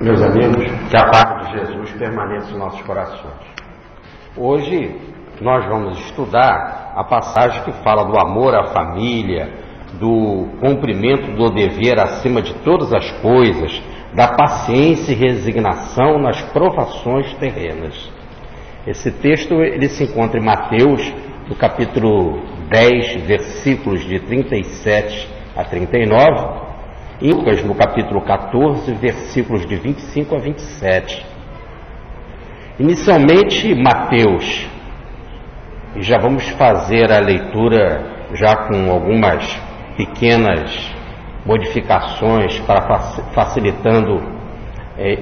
Meus amigos, que a paz de Jesus permaneça em nossos corações. Hoje nós vamos estudar a passagem que fala do amor à família, do cumprimento do dever acima de todas as coisas, da paciência e resignação nas provações terrenas. Esse texto ele se encontra em Mateus, no capítulo 10, versículos de 37 a 39, e Lucas, no capítulo 14, versículos de 25 a 27. Inicialmente, Mateus, e já vamos fazer a leitura já com algumas pequenas modificações para facilitando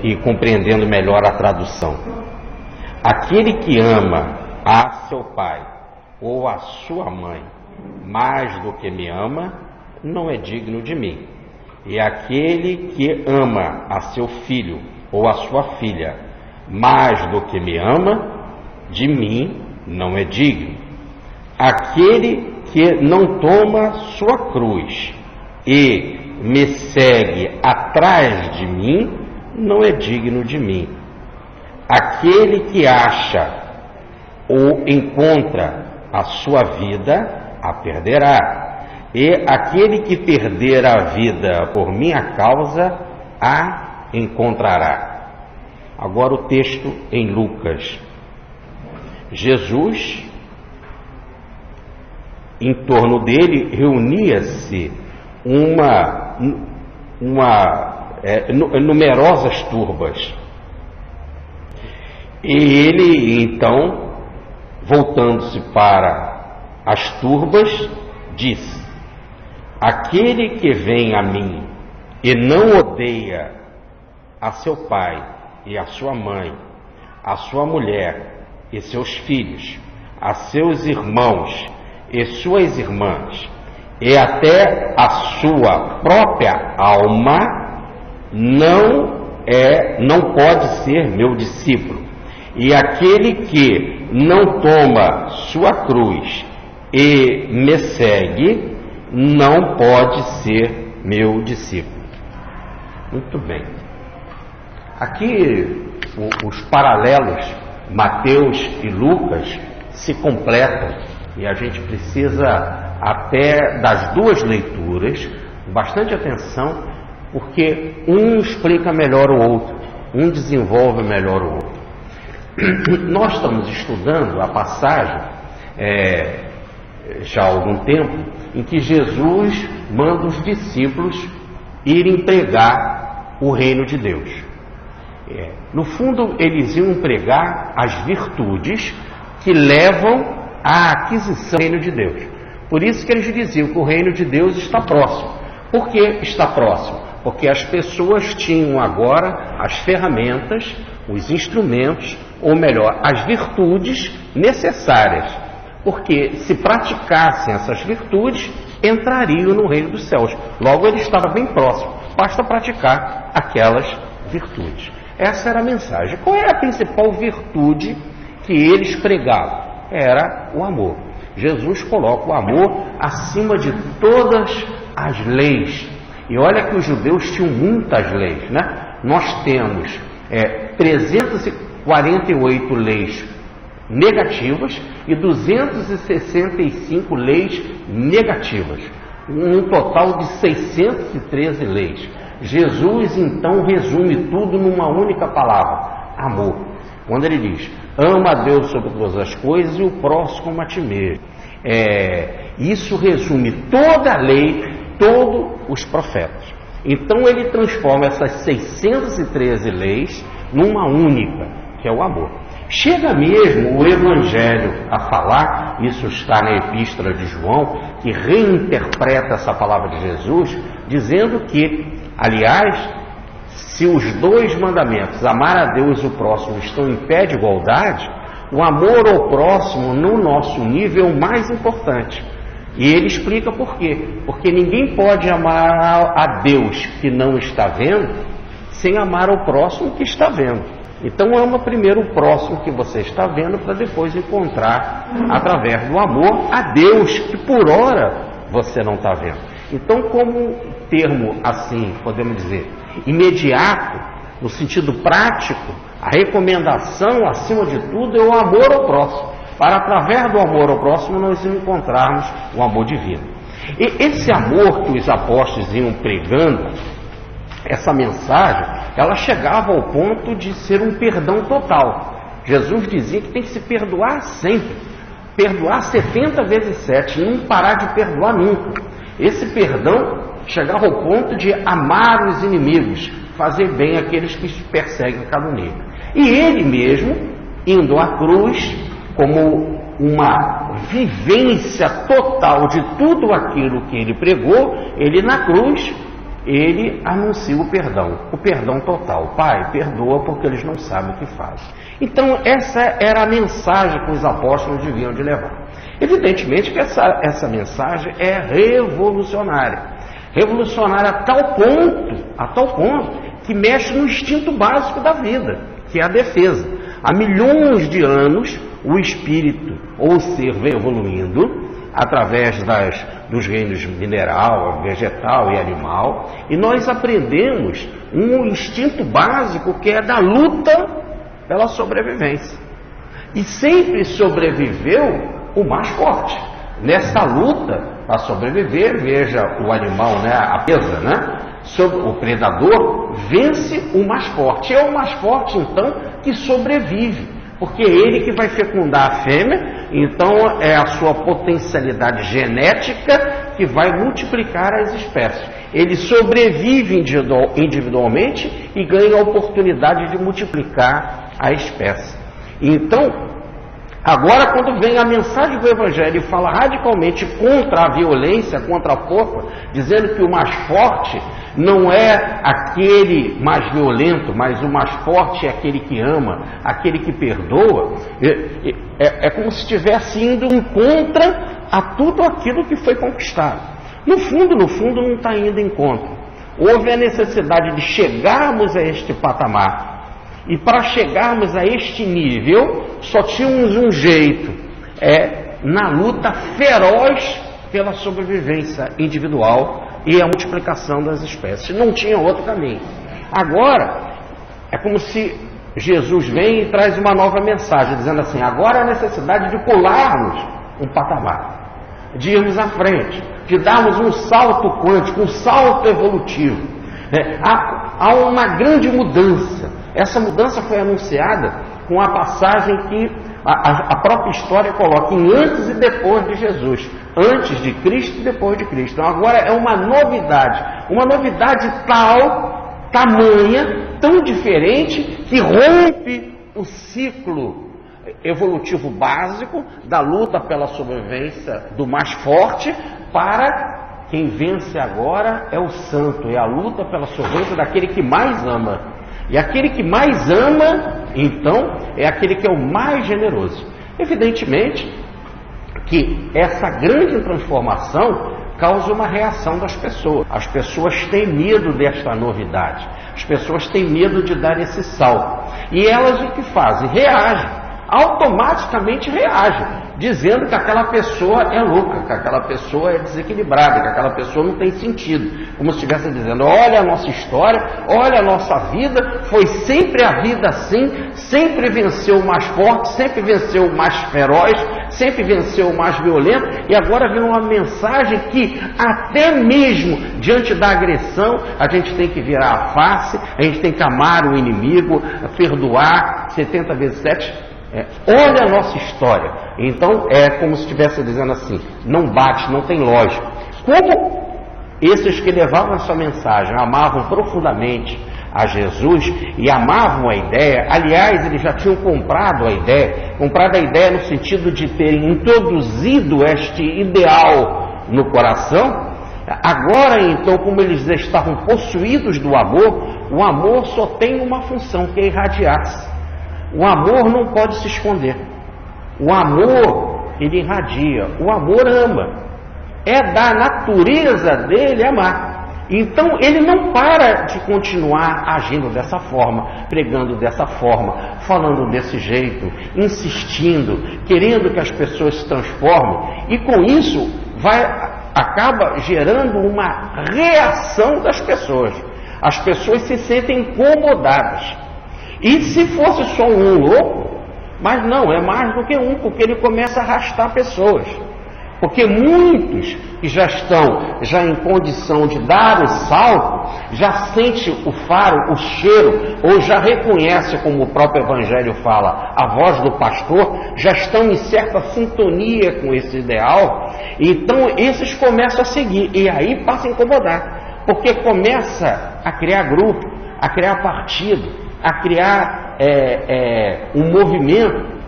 e compreendendo melhor a tradução. Aquele que ama a seu pai ou a sua mãe mais do que me ama, não é digno de mim. E aquele que ama a seu filho ou a sua filha mais do que me ama, de mim não é digno. Aquele que não toma sua cruz e me segue atrás de mim, não é digno de mim. Aquele que acha ou encontra a sua vida, a perderá. E aquele que perder a vida por minha causa, a encontrará. Agora o texto em Lucas. Jesus, em torno dele, reunia-se numerosas turbas. E ele, então, voltando-se para as turbas, disse: aquele que vem a mim e não odeia a seu pai e a sua mãe, a sua mulher e seus filhos, a seus irmãos e suas irmãs, e até a sua própria alma, não pode ser meu discípulo. E aquele que não toma sua cruz e me segue, não pode ser meu discípulo. Muito bem. Aqui os paralelos, Mateus e Lucas, se completam e a gente precisa até das duas leituras, bastante atenção, porque um explica melhor o outro, um desenvolve melhor o outro. Nós estamos estudando a passagem já há algum tempo, em que Jesus manda os discípulos irem pregar o reino de Deus. No fundo, eles iam pregar as virtudes que levam à aquisição do reino de Deus. Por isso que eles diziam que o reino de Deus está próximo. Por que está próximo? Porque as pessoas tinham agora as ferramentas, os instrumentos, ou melhor, as virtudes necessárias. Porque se praticassem essas virtudes, entrariam no reino dos céus. Logo, ele estava bem próximo. Basta praticar aquelas virtudes. Essa era a mensagem. Qual era a principal virtude que eles pregavam? Era o amor. Jesus coloca o amor acima de todas as leis. E olha que os judeus tinham muitas leis, né? Nós temos 348 leis negativas e 265 leis negativas, um total de 613 leis. Jesus então resume tudo numa única palavra: amor. Quando ele diz: ama a Deus sobre todas as coisas e o próximo como a ti mesmo. Isso resume toda a lei, todos os profetas. Então ele transforma essas 613 leis numa única, que é o amor. Chega mesmo o Evangelho a falar, isso está na Epístola de João, que reinterpreta essa palavra de Jesus, dizendo que, aliás, se os dois mandamentos, amar a Deus e o próximo, estão em pé de igualdade, o amor ao próximo, no nosso nível, é o mais importante. E ele explica por quê. Porque ninguém pode amar a Deus que não está vendo, sem amar ao próximo que está vendo. Então ama primeiro o próximo que você está vendo, para depois encontrar, através do amor, a Deus que por hora você não está vendo. Então, como termo assim, podemos dizer, imediato, No sentido prático, a recomendação, acima de tudo, é o amor ao próximo, para através do amor ao próximo nós encontrarmos o amor divino. E esse amor que os apóstolos iam pregando, essa mensagem, ela chegava ao ponto de ser um perdão total. Jesus dizia que tem que se perdoar sempre, perdoar 70 vezes 7, não parar de perdoar nunca. Esse perdão chegava ao ponto de amar os inimigos, fazer bem aqueles que perseguem e caluniam. E ele mesmo, indo à cruz, como uma vivência total de tudo aquilo que ele pregou, ele na cruz, ele anuncia o perdão total. Pai, perdoa porque eles não sabem o que fazem. Então essa era a mensagem que os apóstolos deviam de levar. Evidentemente que essa mensagem é revolucionária. Revolucionária a tal ponto que mexe no instinto básico da vida, que é a defesa. Há milhões de anos o espírito ou o ser vem evoluindo através dos reinos mineral, vegetal e animal, e nós aprendemos um instinto básico que é da luta pela sobrevivência. E sempre sobreviveu o mais forte. Nessa luta para sobreviver, veja o animal, a presa, o predador vence o mais forte. É o mais forte, então, que sobrevive, porque é ele que vai fecundar a fêmea, então é a sua potencialidade genética que vai multiplicar as espécies. Ele sobrevive individualmente e ganha a oportunidade de multiplicar a espécie. Então, agora, quando vem a mensagem do Evangelho e fala radicalmente contra a violência, contra a força, dizendo que o mais forte não é aquele mais violento, mas o mais forte é aquele que ama, aquele que perdoa, é como se estivesse indo em contra a tudo aquilo que foi conquistado. No fundo, não está indo em contra. Houve a necessidade de chegarmos a este patamar. E para chegarmos a este nível, só tínhamos um jeito, na luta feroz pela sobrevivência individual e a multiplicação das espécies. Não tinha outro caminho. Agora, é como se Jesus vem e traz uma nova mensagem, dizendo assim, agora há a necessidade de pularmos um patamar, de irmos à frente, de darmos um salto quântico, um salto evolutivo. Há uma grande mudança. Essa mudança foi anunciada com a passagem que a própria história coloca em antes e depois de Jesus. Antes de Cristo e depois de Cristo. Então agora é uma novidade tamanha, tão diferente, que rompe o ciclo evolutivo básico da luta pela sobrevivência do mais forte para quem vence agora é o santo, é a luta pela sobrevivência daquele que mais ama. E aquele que mais ama, então, é aquele que é o mais generoso. Evidentemente que essa grande transformação causa uma reação das pessoas. As pessoas têm medo desta novidade. As pessoas têm medo de dar esse salto. E elas o que fazem? Reagem. Automaticamente reagem, dizendo que aquela pessoa é louca, que aquela pessoa é desequilibrada, que aquela pessoa não tem sentido. Como se estivesse dizendo, olha a nossa história, olha a nossa vida, foi sempre a vida assim, sempre venceu o mais forte, sempre venceu o mais feroz, sempre venceu o mais violento, e agora vem uma mensagem que até mesmo diante da agressão, a gente tem que virar a face, a gente tem que amar o inimigo, perdoar 70 vezes 7. Olha a nossa história. Então é como se estivesse dizendo assim, não bate, não tem lógica. Como esses que levavam essa mensagem amavam profundamente a Jesus e amavam a ideia, aliás, eles já tinham comprado a ideia no sentido de terem introduzido este ideal no coração. Agora então, como eles estavam possuídos do amor, o amor só tem uma função, que é irradiar-se. O amor não pode se esconder. O amor, ele irradia. O amor ama. É da natureza dele amar. Então, ele não para de continuar agindo dessa forma, pregando dessa forma, falando desse jeito, insistindo, querendo que as pessoas se transformem. E com isso, acaba gerando uma reação das pessoas. As pessoas se sentem incomodadas. E se fosse só um louco, mas não, é mais do que um, porque ele começa a arrastar pessoas. Porque muitos que já estão em condição de dar o salto, já sente o faro, o cheiro, ou já reconhece, como o próprio Evangelho fala, a voz do pastor, já estão em certa sintonia com esse ideal, então esses começam a seguir, e aí passa a incomodar, porque começa a criar grupo, a criar partido, a criar um movimento.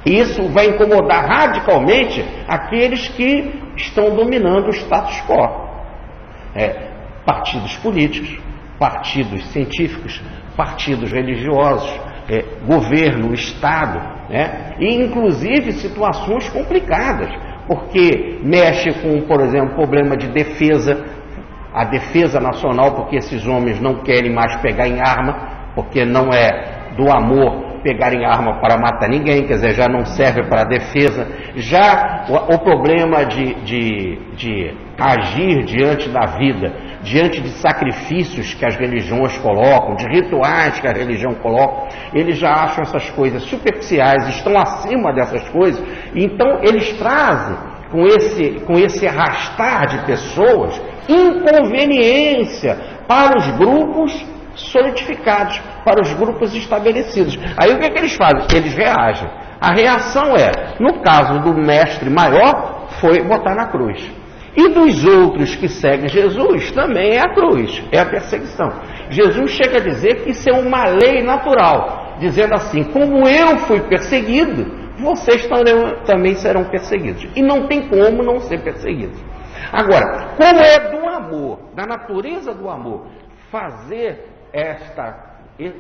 Isso vai incomodar radicalmente aqueles que estão dominando o status quo. Partidos políticos, partidos científicos, partidos religiosos, governo, Estado, e inclusive situações complicadas, porque mexe com, por exemplo, problema de defesa, a defesa nacional, porque esses homens não querem mais pegar em arma, porque não é do amor pegarem arma para matar ninguém, quer dizer, já não serve para defesa. Já o problema de agir diante da vida, diante de sacrifícios que as religiões colocam, de rituais que a religião coloca, eles já acham essas coisas superficiais, estão acima dessas coisas, então eles trazem com esse arrastar de pessoas inconveniência para os grupos solidificados, para os grupos estabelecidos. Aí o que eles fazem? Eles reagem. A reação no caso do mestre maior, foi botar na cruz. E dos outros que seguem Jesus, também é a cruz, é a perseguição. Jesus chega a dizer que isso é uma lei natural, dizendo assim, como eu fui perseguido, vocês também serão perseguidos. E não tem como não ser perseguidos. Agora, como é do amor, da natureza do amor,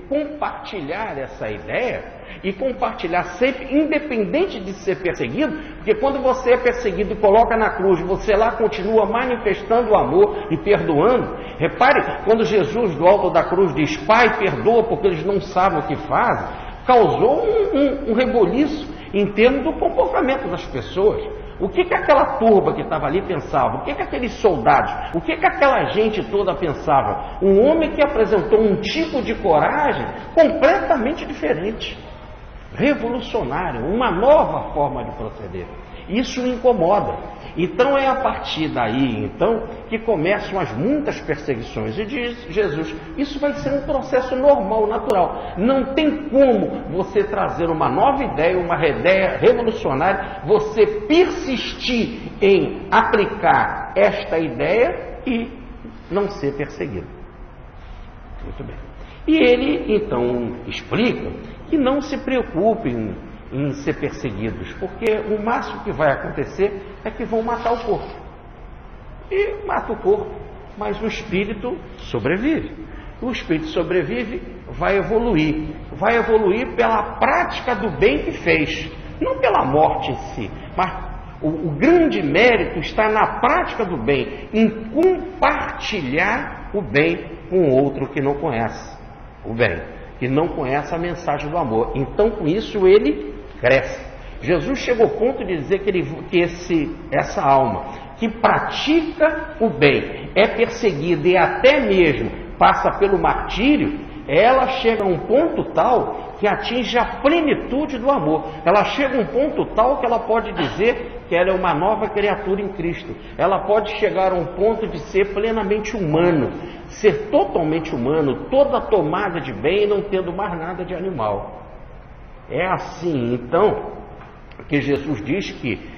compartilhar essa ideia, e compartilhar sempre, independente de ser perseguido, porque quando você é perseguido e coloca na cruz, você lá continua manifestando o amor e perdoando. Repare, quando Jesus do alto da cruz diz, Pai, perdoa porque eles não sabem o que fazem, causou um reboliço em termos do comportamento das pessoas. O que aquela turba que estava ali pensava? O que aqueles soldados? O que aquela gente toda pensava? Um homem que apresentou um tipo de coragem completamente diferente, revolucionário, uma nova forma de proceder. Isso incomoda. Então é a partir daí, então, que começam as muitas perseguições. E diz Jesus, isso vai ser um processo normal, natural. Não tem como você trazer uma nova ideia, uma ideia revolucionária, você persistir em aplicar esta ideia e não ser perseguido. Muito bem. E ele, então, explica que não se preocupem em ser perseguidos, porque o máximo que vai acontecer é que vão matar o corpo. E mata o corpo, mas o espírito sobrevive. O espírito sobrevive, vai evoluir pela prática do bem que fez, não pela morte em si, mas o grande mérito está na prática do bem, em compartilhar o bem com outro que não conhece o bem, que não conhece a mensagem do amor. Então, com isso, ele cresce. Jesus chegou ao ponto de dizer que essa alma que pratica o bem, é perseguida e até mesmo passa pelo martírio, ela chega a um ponto tal que atinge a plenitude do amor. Ela chega a um ponto tal que ela pode dizer que ela é uma nova criatura em Cristo. Ela pode chegar a um ponto de ser plenamente humano, ser totalmente humano, toda tomada de bem e não tendo mais nada de animal. É assim, então, que Jesus diz que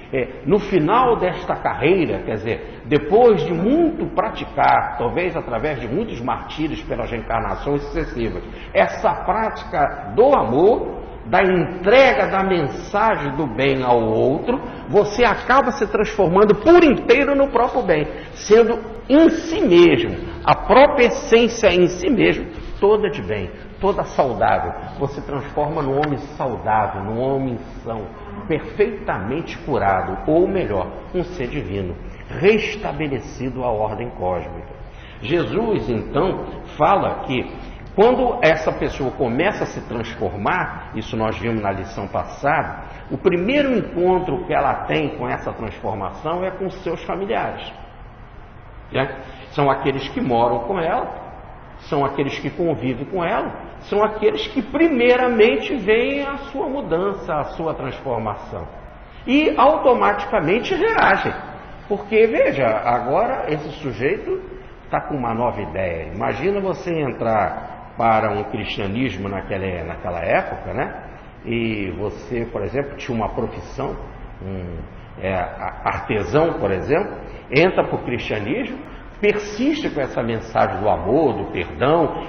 no final desta carreira, quer dizer, depois de muito praticar, talvez através de muitos martírios pelas reencarnações sucessivas, essa prática do amor, da entrega da mensagem do bem ao outro, você acaba se transformando por inteiro no próprio bem, sendo em si mesmo, a própria essência em si mesmo, toda de bem, toda saudável. Você transforma no homem saudável, no homem são, perfeitamente curado, ou melhor, um ser divino, restabelecido à ordem cósmica. Jesus, então, fala que quando essa pessoa começa a se transformar, isso nós vimos na lição passada, o primeiro encontro que ela tem com essa transformação é com seus familiares. São aqueles que moram com ela, são aqueles que convivem com ela, são aqueles que primeiramente veem a sua mudança, a sua transformação. E automaticamente reagem. Porque, veja, agora esse sujeito está com uma nova ideia. Imagina você entrar para um cristianismo naquela época, né? E você, por exemplo, tinha uma profissão, artesão, por exemplo, entra para o cristianismo, persiste com essa mensagem do amor, do perdão,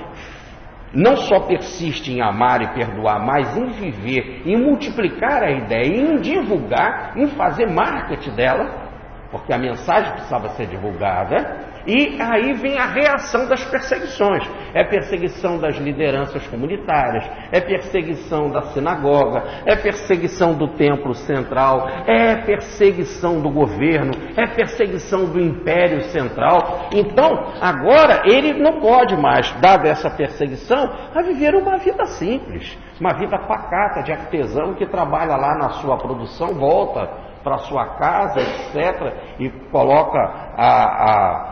não só persiste em amar e perdoar, mas em viver, em multiplicar a ideia, em divulgar, em fazer marketing dela, porque a mensagem precisava ser divulgada. E aí vem a reação das perseguições. É perseguição das lideranças comunitárias, é perseguição da sinagoga, é perseguição do templo central, é perseguição do governo, é perseguição do império central. Então, agora ele não pode mais, dada essa perseguição, a viver uma vida simples, uma vida pacata de artesão que trabalha lá na sua produção, volta para sua casa, etc., e coloca a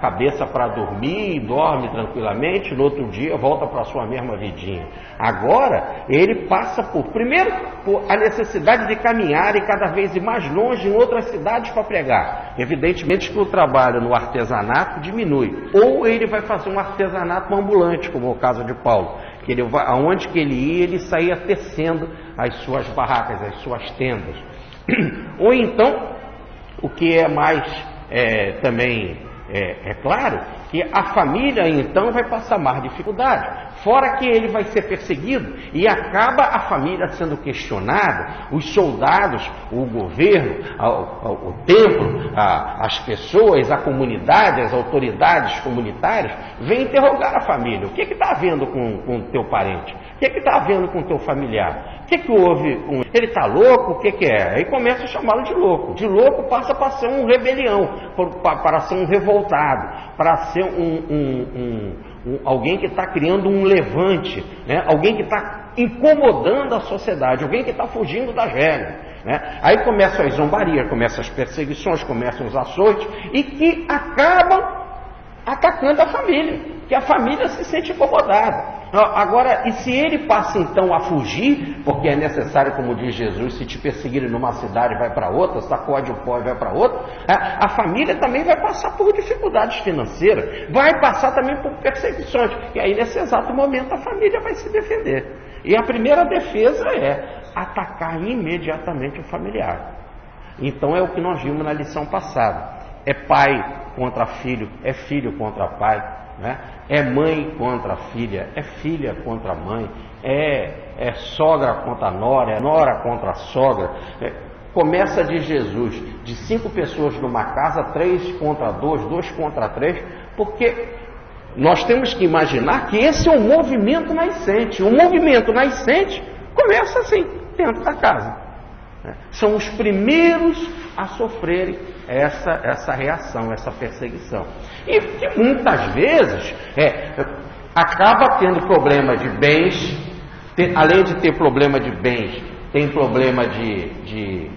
cabeça para dormir e dorme tranquilamente, no outro dia volta para a sua mesma vidinha. Agora ele passa primeiro por a necessidade de caminhar e cada vez ir mais longe em outras cidades para pregar. Evidentemente que o trabalho no artesanato diminui, ou ele vai fazer um artesanato ambulante, como é o caso de Paulo, que ele vai, aonde que ele ia, ele saía tecendo as suas barracas, as suas tendas. Ou então, o que é mais também claro, que a família então vai passar mais dificuldade. Fora que ele vai ser perseguido e acaba a família sendo questionada, os soldados, o governo, o templo, as pessoas, a comunidade, as autoridades comunitárias vêm interrogar a família. O que está havendo com o teu parente? O que está havendo com o teu familiar? O que houve com ele? Ele está louco? O que é? Aí começa a chamá-lo de louco. De louco passa para ser um rebelião, para ser um revoltado, para ser alguém que está criando um levante, né? Alguém que está incomodando a sociedade, alguém que está fugindo das regras, né? Aí começam as zombarias, começam as perseguições, começam os açoites, e que acabam atacando a família, que a família se sente incomodada. Agora, e se ele passa então a fugir, porque é necessário, como diz Jesus, se te perseguirem numa cidade, vai para outra, sacode o pó e vai para outra, a família também vai passar por dificuldades financeiras, vai passar também por perseguições, e aí nesse exato momento a família vai se defender. E a primeira defesa é atacar imediatamente o familiar. Então é o que nós vimos na lição passada. É pai contra filho, é filho contra pai, né? É mãe contra filha, é filha contra mãe, é sogra contra nora, é nora contra sogra. Começa de Jesus, de 5 pessoas numa casa, 3 contra 2, 2 contra 3, porque nós temos que imaginar que esse é um movimento nascente. O movimento nascente começa assim, dentro da casa. São os primeiros a sofrerem essa reação, essa perseguição. E que muitas vezes acaba tendo problema de bens, além de ter problema de bens, tem problema de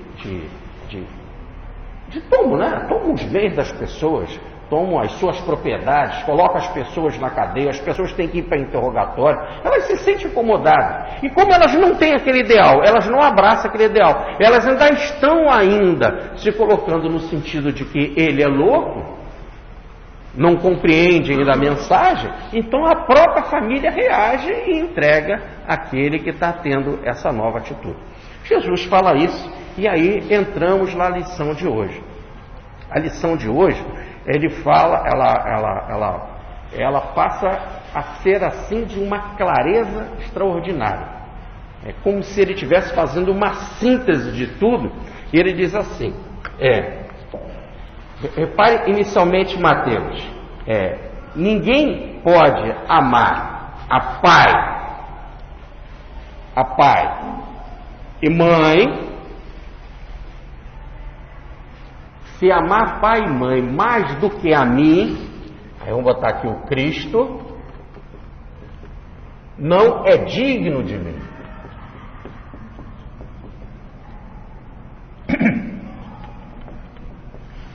tomo, né? Tomam os bens das pessoas, tomam as suas propriedades, colocam as pessoas na cadeia, as pessoas têm que ir para interrogatório, elas se sentem incomodadas. E como elas não têm aquele ideal, elas não abraçam aquele ideal, elas ainda estão se colocando no sentido de que ele é louco, não compreende ainda a mensagem, então a própria família reage e entrega aquele que está tendo essa nova atitude. Jesus fala isso, e aí entramos na lição de hoje. A lição de hoje, ele fala, ela passa a ser assim de uma clareza extraordinária. É como se ele estivesse fazendo uma síntese de tudo, e ele diz assim, repare inicialmente Mateus, ninguém pode amar a pai e mãe, se amar pai e mãe mais do que a mim, aí vamos botar aqui o Cristo, não é digno de mim.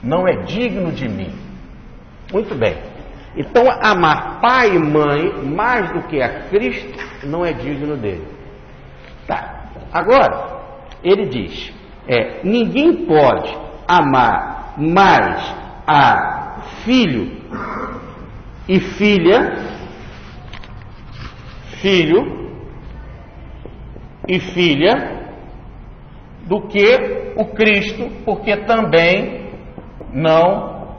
Não é digno de mim. Muito bem. Então, amar pai e mãe mais do que a Cristo não é digno dele. Tá. Agora, ele diz, ninguém pode amar mais a filho e filha, filho e filha, do que o Cristo, porque também não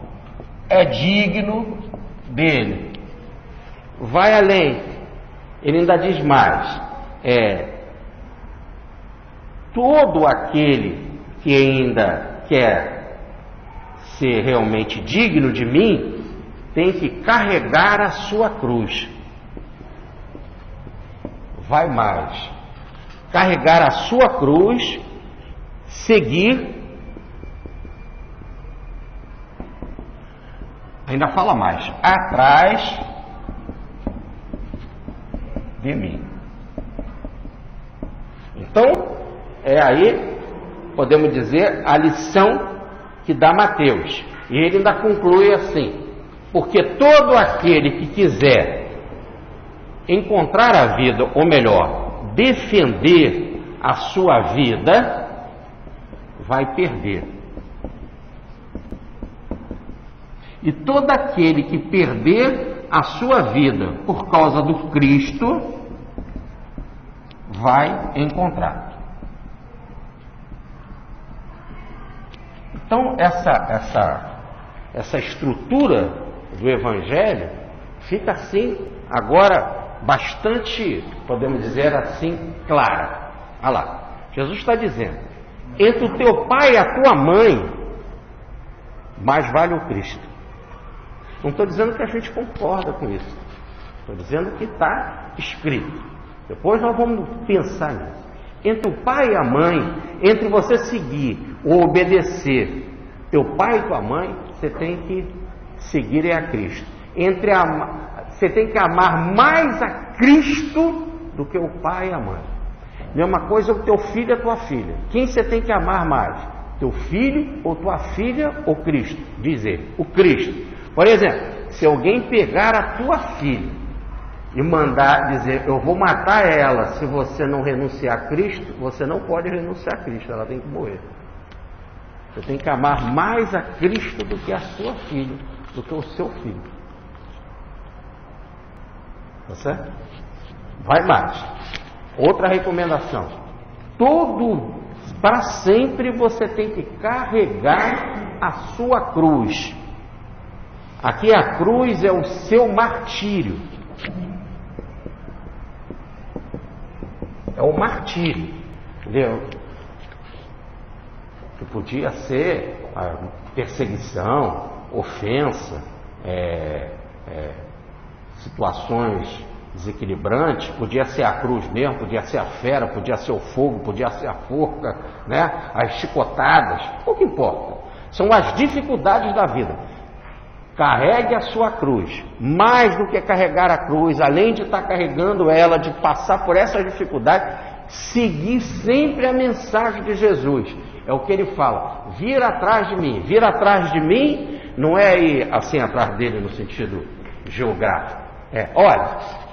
é digno dele. Vai além, ele ainda diz mais, todo aquele que ainda quer ser realmente digno de mim, tem que carregar a sua cruz. Vai mais, carregar a sua cruz, seguir, ainda fala mais, atrás de mim. Então, aí, podemos dizer, a lição que dá Mateus. E ele ainda conclui assim, porque todo aquele que quiser encontrar a vida, ou melhor, defender a sua vida, vai perder. E todo aquele que perder a sua vida por causa do Cristo, vai encontrar. Então, essa estrutura do Evangelho fica assim, agora, bastante, podemos dizer assim, clara. Olha lá, Jesus está dizendo, entre o teu pai e a tua mãe, mais vale o Cristo. Não estou dizendo que a gente concorda com isso, estou dizendo que está escrito. Depois nós vamos pensar nisso. Entre o pai e a mãe, entre você seguir ou obedecer teu pai e tua mãe, você tem que seguir a Cristo. Você tem que amar mais a Cristo do que o pai e a mãe. Mesma coisa o teu filho e a tua filha. Quem você tem que amar mais? Teu filho ou tua filha ou Cristo? Diz ele, o Cristo. Por exemplo, se alguém pegar a tua filha e mandar dizer, eu vou matar ela se você não renunciar a Cristo, você não pode renunciar a Cristo, ela tem que morrer. Você tem que amar mais a Cristo do que a sua filha, do que o seu filho. Tá certo? Vai mais. Outra recomendação. Para sempre você tem que carregar a sua cruz. Aqui a cruz é o seu martírio. É o martírio, entendeu? Que podia ser a perseguição, ofensa, situações desequilibrantes, podia ser a cruz mesmo, podia ser a fera, podia ser o fogo, podia ser a forca, né? As chicotadas, pouco importa. São as dificuldades da vida. Carregue a sua cruz, mais do que carregar a cruz, além de estar carregando ela, de passar por essas dificuldades, seguir sempre a mensagem de Jesus. É o que ele fala, vir atrás de mim. Vir atrás de mim não é ir assim atrás dele no sentido geográfico.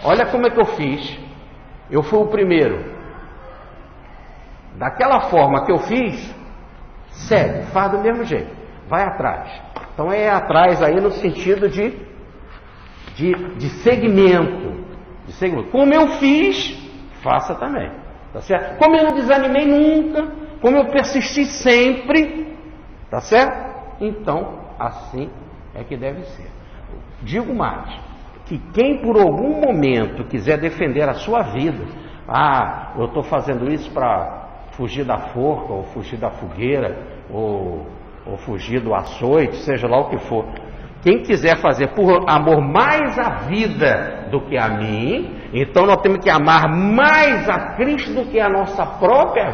Olha como é que eu fiz. Eu fui o primeiro. Daquela forma que eu fiz, segue, faz do mesmo jeito. Vai atrás. Então é atrás aí no sentido de segmento. Como eu fiz, faça também. Tá certo? Como eu não desanimei nunca, como eu persisti sempre, tá certo? Então, assim é que deve ser. Digo mais, que quem por algum momento quiser defender a sua vida, eu estou fazendo isso para fugir da forca, ou fugir da fogueira, ou fugir do açoite, seja lá o que for. Quem quiser fazer por amor mais a vida do que a mim, então nós temos que amar mais a Cristo do que a nossa própria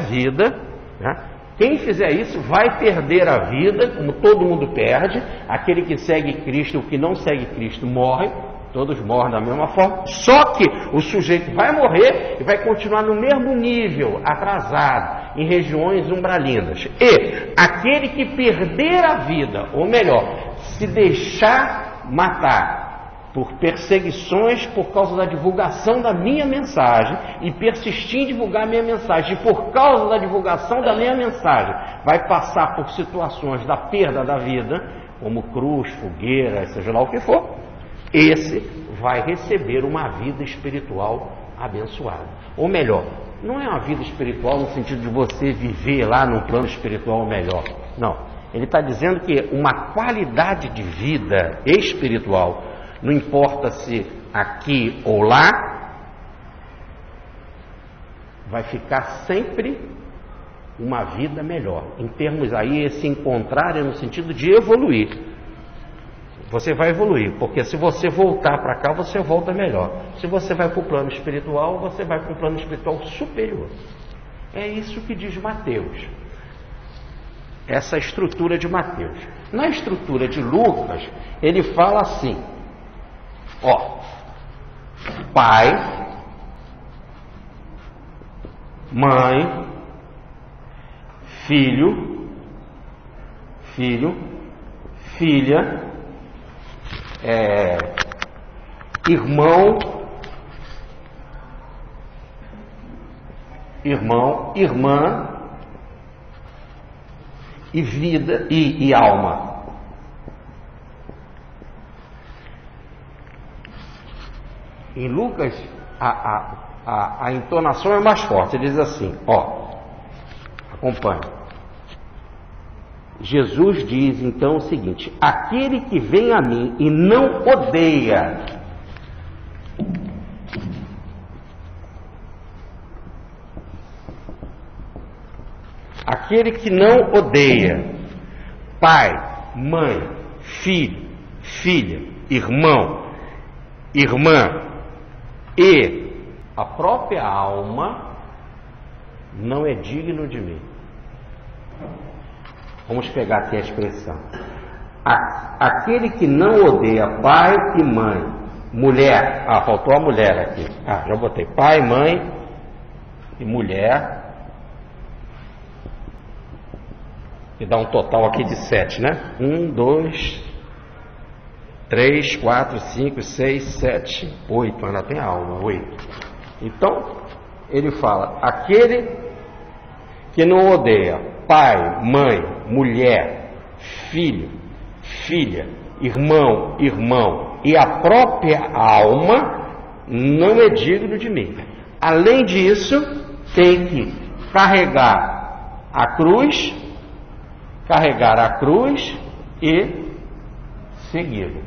vida, né? Quem fizer isso vai perder a vida, como todo mundo perde. Aquele que segue Cristo, o que não segue Cristo morre. Todos morrem da mesma forma, só que o sujeito vai morrer e vai continuar no mesmo nível, atrasado. em regiões umbralinas. E aquele que perder a vida, ou melhor, se deixar matar por perseguições por causa da divulgação da minha mensagem e persistir em divulgar a minha mensagem, e por causa da divulgação da minha mensagem vai passar por situações da perda da vida, como cruz, fogueira, seja lá o que for, esse vai receber uma vida espiritual abençoada. Ou melhor, não é uma vida espiritual no sentido de você viver lá num plano espiritual melhor, não. Ele está dizendo que uma qualidade de vida espiritual, não importa se aqui ou lá, vai ficar sempre uma vida melhor. Em termos aí, esse encontrar é no sentido de evoluir. Você vai evoluir, porque se você voltar para cá, você volta melhor. Se você vai para o plano espiritual, você vai para um plano espiritual superior. É isso que diz Mateus. Essa estrutura de Mateus. Na estrutura de Lucas, ele fala assim, ó, pai, mãe, filho, filha, irmão, irmã e vida e alma. Em Lucas, a entonação é mais forte. Ele diz assim, ó, acompanhe. Jesus diz então o seguinte: aquele que vem a mim e não odeia, aquele que não odeia pai, mãe, filho, filha, irmão, irmã e a própria alma, não é digno de mim. Vamos pegar aqui a expressão. Aquele que não odeia pai e mãe, mulher, faltou a mulher aqui. Já botei pai, mãe e mulher, e dá um total aqui de 7, né? 1, 2, 3, 4, 5, 6, 7, 8. Ainda tem alma, 8. Então, ele fala: aquele que não odeia pai, mãe, mulher, filho, filha, irmão, irmão e a própria alma, não é digno de mim. Além disso, tem que carregar a cruz e segui-lo.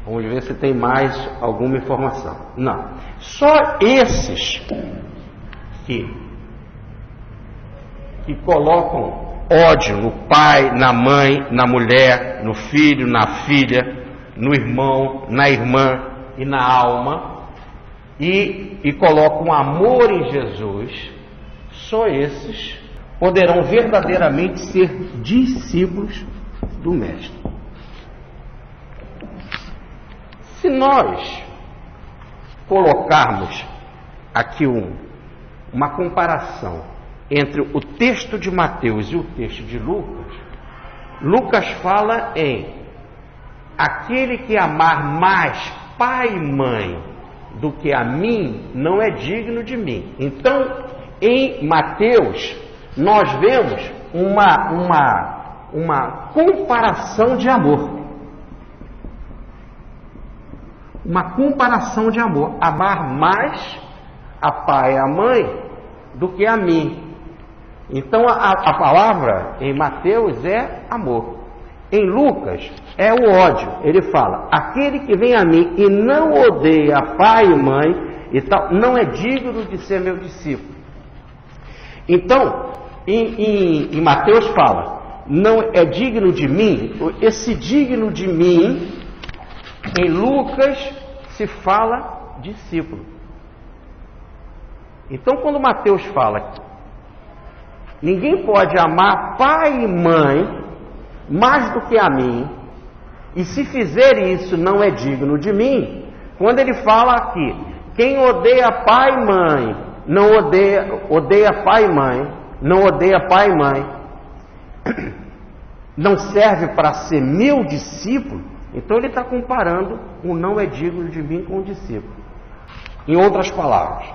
Vamos ver se tem mais alguma informação. Não. Só esses que colocam ódio no pai, na mãe, na mulher, no filho, na filha, no irmão, na irmã e na alma, e colocam amor em Jesus, só esses poderão verdadeiramente ser discípulos do Mestre. Se nós colocarmos aqui uma comparação entre o texto de Mateus e o texto de Lucas, Lucas fala em aquele que amar mais pai e mãe do que a mim, não é digno de mim. Então, em Mateus, nós vemos uma comparação de amor. Uma comparação de amor. Amar mais a pai e a mãe do que a mim. Então a palavra em Mateus é amor. Em Lucas é o ódio. Ele fala: aquele que vem a mim e não odeia pai e mãe e tal, não é digno de ser meu discípulo. Então, em Mateus fala: não é digno de mim. Esse digno de mim, em Lucas se fala discípulo. Então, quando Mateus fala: ninguém pode amar pai e mãe mais do que a mim, e se fizer isso não é digno de mim. Quando ele fala aqui: quem odeia pai e mãe não odeia pai e mãe, não odeia pai e mãe, não serve para ser meu discípulo, então ele está comparando o não é digno de mim com o discípulo. Em outras palavras,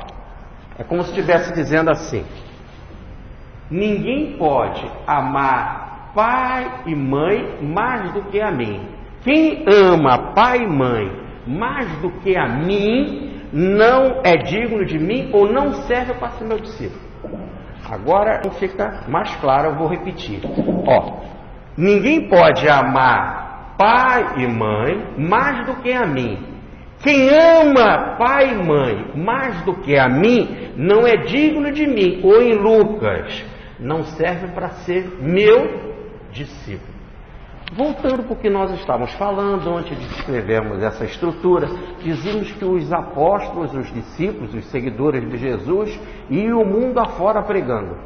é como se estivesse dizendo assim: ninguém pode amar pai e mãe mais do que a mim. Quem ama pai e mãe mais do que a mim, não é digno de mim ou não serve para ser meu discípulo. Agora fica mais claro, eu vou repetir. Ninguém pode amar pai e mãe mais do que a mim. Quem ama pai e mãe mais do que a mim, não é digno de mim. Ou em Lucas, não serve para ser meu discípulo. Voltando para o que nós estávamos falando antes de escrevermos essa estrutura, dizíamos que os apóstolos, os discípulos, os seguidores de Jesus, iam o mundo afora pregando.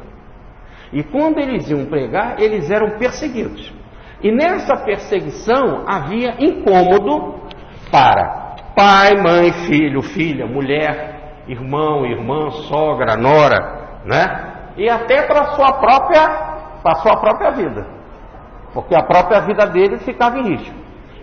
E quando eles iam pregar, eles eram perseguidos. E nessa perseguição havia incômodo para pai, mãe, filho, filha, mulher, irmão, irmã, sogra, nora, né? E até para a sua própria vida. Porque a própria vida dele ficava em risco.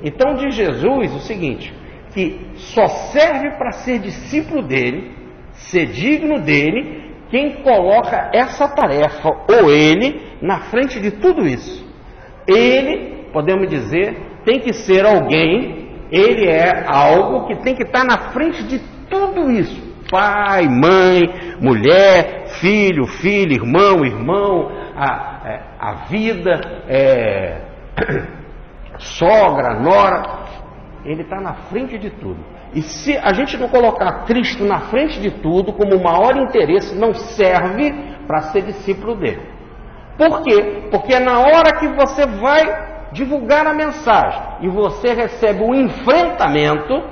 Então diz Jesus o seguinte, que só serve para ser discípulo dele, ser digno dele, quem coloca essa tarefa, ou ele, na frente de tudo isso. Ele, podemos dizer, tem que ser alguém, ele é algo que tem que estar na frente de tudo isso. Pai, mãe, mulher, filho, filha, irmão, a vida, sogra, nora, ele está na frente de tudo. E se a gente não colocar Cristo na frente de tudo, como o maior interesse, não serve para ser discípulo dele. Por quê? Porque na hora que você vai divulgar a mensagem e você recebe o enfrentamento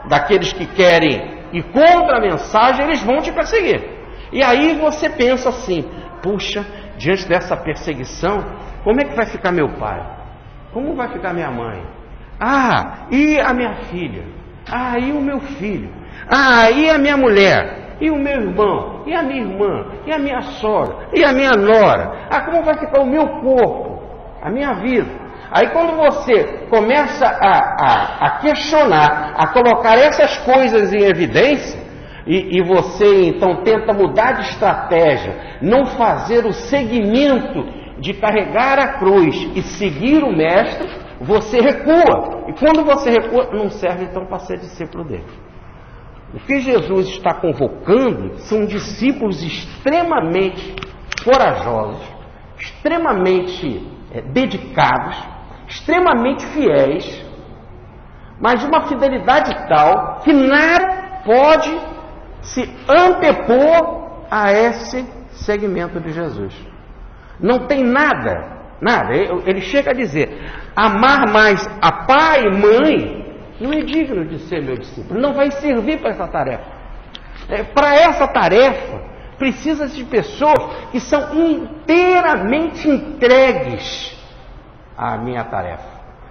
daqueles que querem ir contra a mensagem, eles vão te perseguir. E aí você pensa assim, puxa, diante dessa perseguição, como é que vai ficar meu pai? Como vai ficar minha mãe? E a minha filha? E o meu filho? E a minha mulher? E o meu irmão? E a minha irmã? E a minha sogra? E a minha nora? Como vai ficar o meu corpo? A minha vida? Aí quando você começa a questionar, a colocar essas coisas em evidência, e você então tenta mudar de estratégia, não fazer o seguimento de carregar a cruz e seguir o mestre, você recua. E quando você recua, não serve então para ser discípulo dele. O que Jesus está convocando são discípulos extremamente corajosos, extremamente dedicados, extremamente fiéis, mas de uma fidelidade tal que nada pode se antepor a esse segmento de Jesus. Não tem nada. Ele chega a dizer, amar mais a pai e mãe não é digno de ser meu discípulo, não vai servir para essa tarefa. Para essa tarefa, precisa de pessoas que são inteiramente entregues à minha tarefa.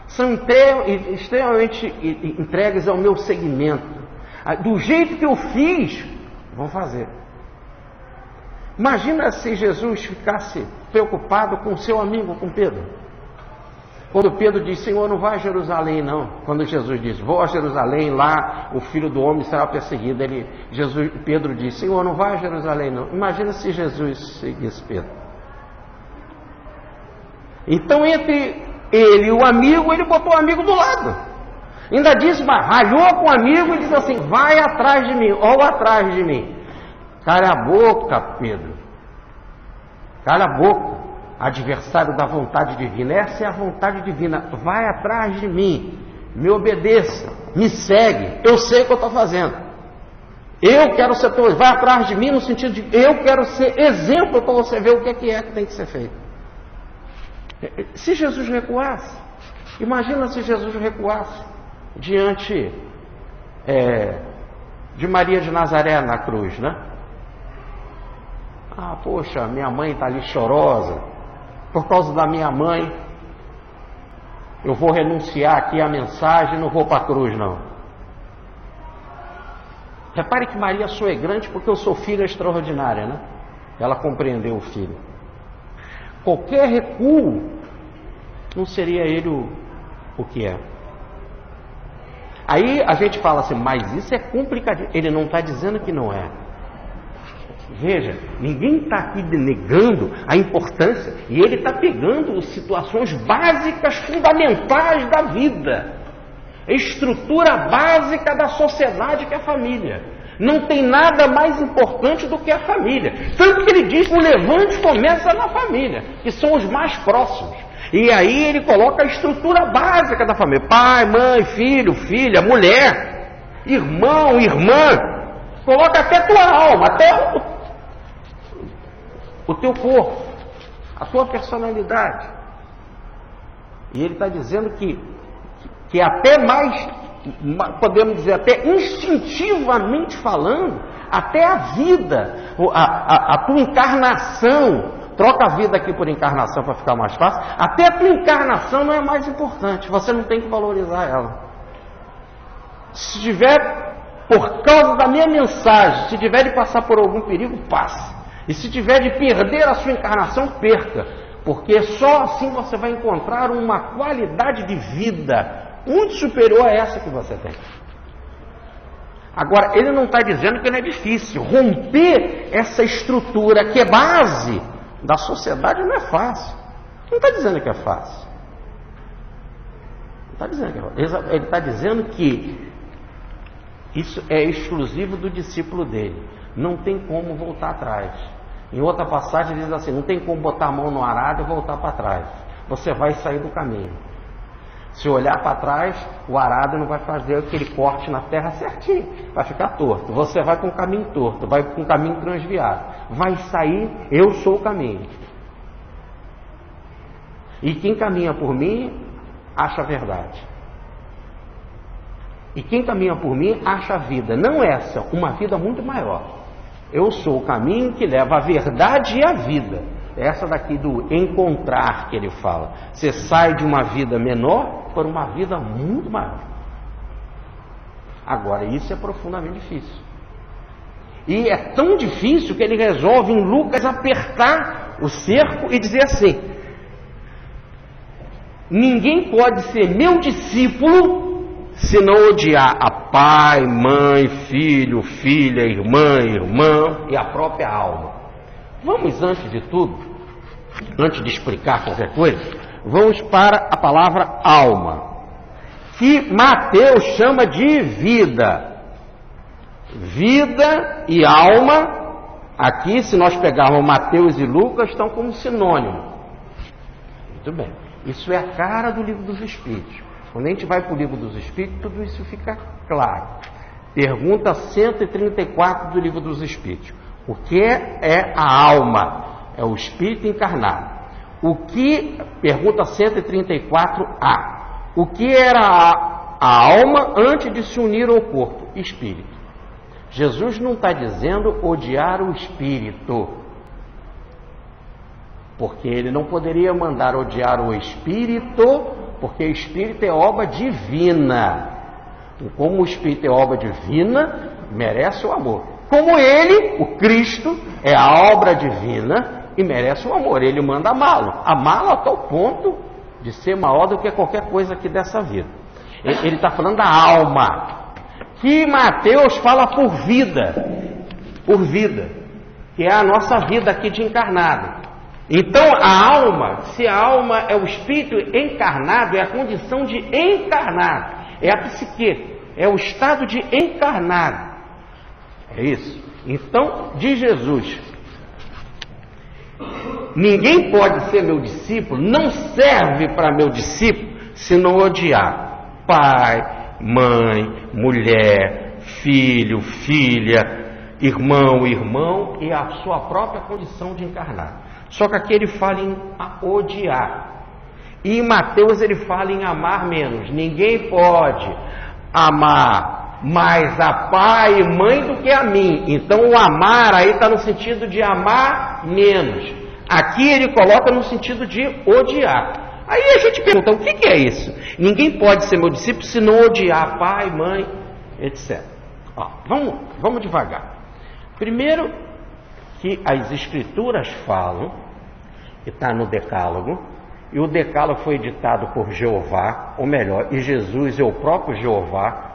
São extremamente entregues ao meu segmento. Do jeito que eu fiz, vão fazer. Imagina se Jesus ficasse preocupado com seu amigo, com Pedro. Quando Pedro diz, Senhor, não vai a Jerusalém não. Quando Jesus diz, vou a Jerusalém, lá o Filho do Homem será perseguido. Pedro diz, Senhor, não vai a Jerusalém não. Imagina se Jesus seguisse Pedro. Então entre ele e o amigo, ele botou o amigo do lado. Ainda disse, ralhou com o amigo e disse assim, vai atrás de mim, ou atrás de mim. Cala a boca, Pedro. Cala a boca. Adversário da vontade divina. Essa é a vontade divina. Vai atrás de mim. Me obedeça. Me segue. Eu sei o que eu estou fazendo. Eu quero ser teu. Vai atrás de mim no sentido de eu quero ser exemplo para você ver o que é que tem que ser feito. Se Jesus recuasse, imagina se Jesus recuasse diante de Maria de Nazaré na cruz, né? Poxa, minha mãe está ali chorosa. Por causa da minha mãe, eu vou renunciar aqui à mensagem, não vou para a cruz, não. Repare que Maria só é grande porque eu sou filha extraordinária, né? Ela compreendeu o filho. Qualquer recuo não seria ele o que é. Aí a gente fala assim, mas isso é complicadinho. Ele não está dizendo que não é. Veja, ninguém está aqui negando a importância, e ele está pegando situações básicas, fundamentais da vida, a estrutura básica da sociedade que é a família. Não tem nada mais importante do que a família. Tanto que ele diz que o levante começa na família, que são os mais próximos. E aí ele coloca a estrutura básica da família: pai, mãe, filho, filha, mulher, irmão, irmã. Coloca até a tua alma, até o teu corpo, a tua personalidade. E ele está dizendo que até mais, podemos dizer, até instintivamente falando, até a vida, a tua encarnação, troca a vida aqui por encarnação para ficar mais fácil, até a tua encarnação não é mais importante, você não tem que valorizar ela. Se tiver, por causa da minha mensagem, se tiver de passar por algum perigo, passe. E se tiver de perder a sua encarnação, perca. Porque só assim você vai encontrar uma qualidade de vida muito superior a essa que você tem. Agora, ele não está dizendo que não é difícil. Romper essa estrutura que é base da sociedade não é fácil. Não está dizendo que é fácil. Não está dizendo que é fácil. Ele está dizendo que isso é exclusivo do discípulo dele. Não tem como voltar atrás. Em outra passagem ele diz assim, não tem como botar a mão no arado e voltar para trás. Você vai sair do caminho. Se olhar para trás, o arado não vai fazer aquele corte na terra certinho. Vai ficar torto. Você vai para um caminho torto, vai para um caminho transviado. Vai sair, eu sou o caminho. E quem caminha por mim, acha a verdade. E quem caminha por mim, acha a vida. Não essa, uma vida muito maior. Eu sou o caminho que leva a verdade e a vida. Essa daqui do encontrar que ele fala. Você sai de uma vida menor para uma vida muito maior. Agora, isso é profundamente difícil. E é tão difícil que ele resolve em Lucas apertar o cerco e dizer assim: ninguém pode ser meu discípulo se não odiar a pai, mãe, filho, filha, irmão e a própria alma. Vamos, antes de tudo, antes de explicar qualquer coisa, vamos para a palavra alma, que Mateus chama de vida. Vida e alma, aqui, se nós pegarmos Mateus e Lucas, estão como sinônimo. Muito bem. Isso é a cara do livro dos Espíritos. Quando a gente vai para o livro dos Espíritos, tudo isso fica claro. Pergunta 134 do livro dos Espíritos. O que é a alma? É o espírito encarnado. Pergunta 134A. O que era a alma antes de se unir ao corpo? Espírito. Jesus não está dizendo odiar o espírito, porque ele não poderia mandar odiar o espírito, porque o espírito é obra divina. E como o espírito é obra divina, merece o amor. Como ele, o Cristo, é a obra divina e merece o amor. Ele manda amá-lo a tal ponto de ser maior do que qualquer coisa aqui dessa vida. Ele está falando da alma, que Mateus fala por vida, que é a nossa vida aqui de encarnado. Então a alma, se a alma é o espírito encarnado, é a condição de encarnado, é a psique, é o estado de encarnado. É isso. Então, diz Jesus: ninguém pode ser meu discípulo, não serve para meu discípulo se não odiar pai, mãe, mulher, filho, filha, irmão e a sua própria condição de encarnado. Só que aqui ele fala em odiar. E em Mateus ele fala em amar menos. Ninguém pode amar mais a pai e mãe do que a mim. Então o amar aí está no sentido de amar menos. Aqui ele coloca no sentido de odiar. Aí a gente pergunta, o que é isso? Ninguém pode ser meu discípulo se não odiar pai, mãe, etc. Vamos devagar. Primeiro que as Escrituras falam, que está no Decálogo, e o Decálogo foi ditado por Jeová, ou melhor, e Jesus é o próprio Jeová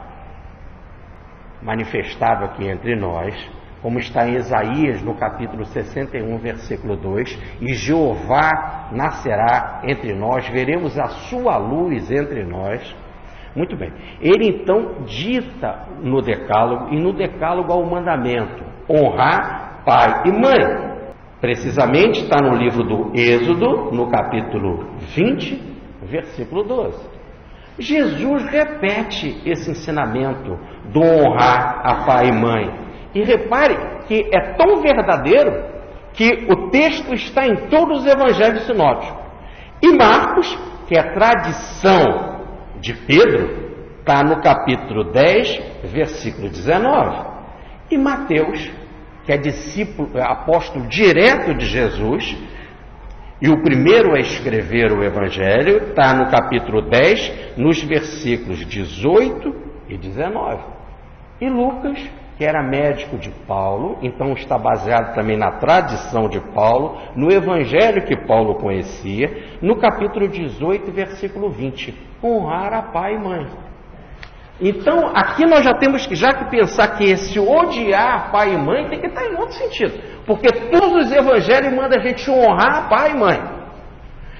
manifestado aqui entre nós, como está em Isaías, no capítulo 61, versículo 2, e Jeová nascerá entre nós, veremos a sua luz entre nós. Muito bem. Ele então dita no Decálogo, e no Decálogo há o mandamento: honrar pai e mãe. Precisamente está no livro do Êxodo, no capítulo 20, versículo 12. Jesus repete esse ensinamento do honrar a pai e mãe. E repare que é tão verdadeiro que o texto está em todos os evangelhos sinóticos. E Marcos, que é tradição de Pedro, está no capítulo 10, versículo 19. E Mateus, que é discípulo, apóstolo direto de Jesus, e o primeiro a escrever o Evangelho, está no capítulo 10, nos versículos 18 e 19. E Lucas, que era médico de Paulo, então está baseado também na tradição de Paulo, no Evangelho que Paulo conhecia, no capítulo 18, versículo 20, honrar a pai e mãe. Então, aqui nós já temos que pensar que esse odiar pai e mãe tem que estar em outro sentido. Porque todos os evangelhos mandam a gente honrar pai e mãe.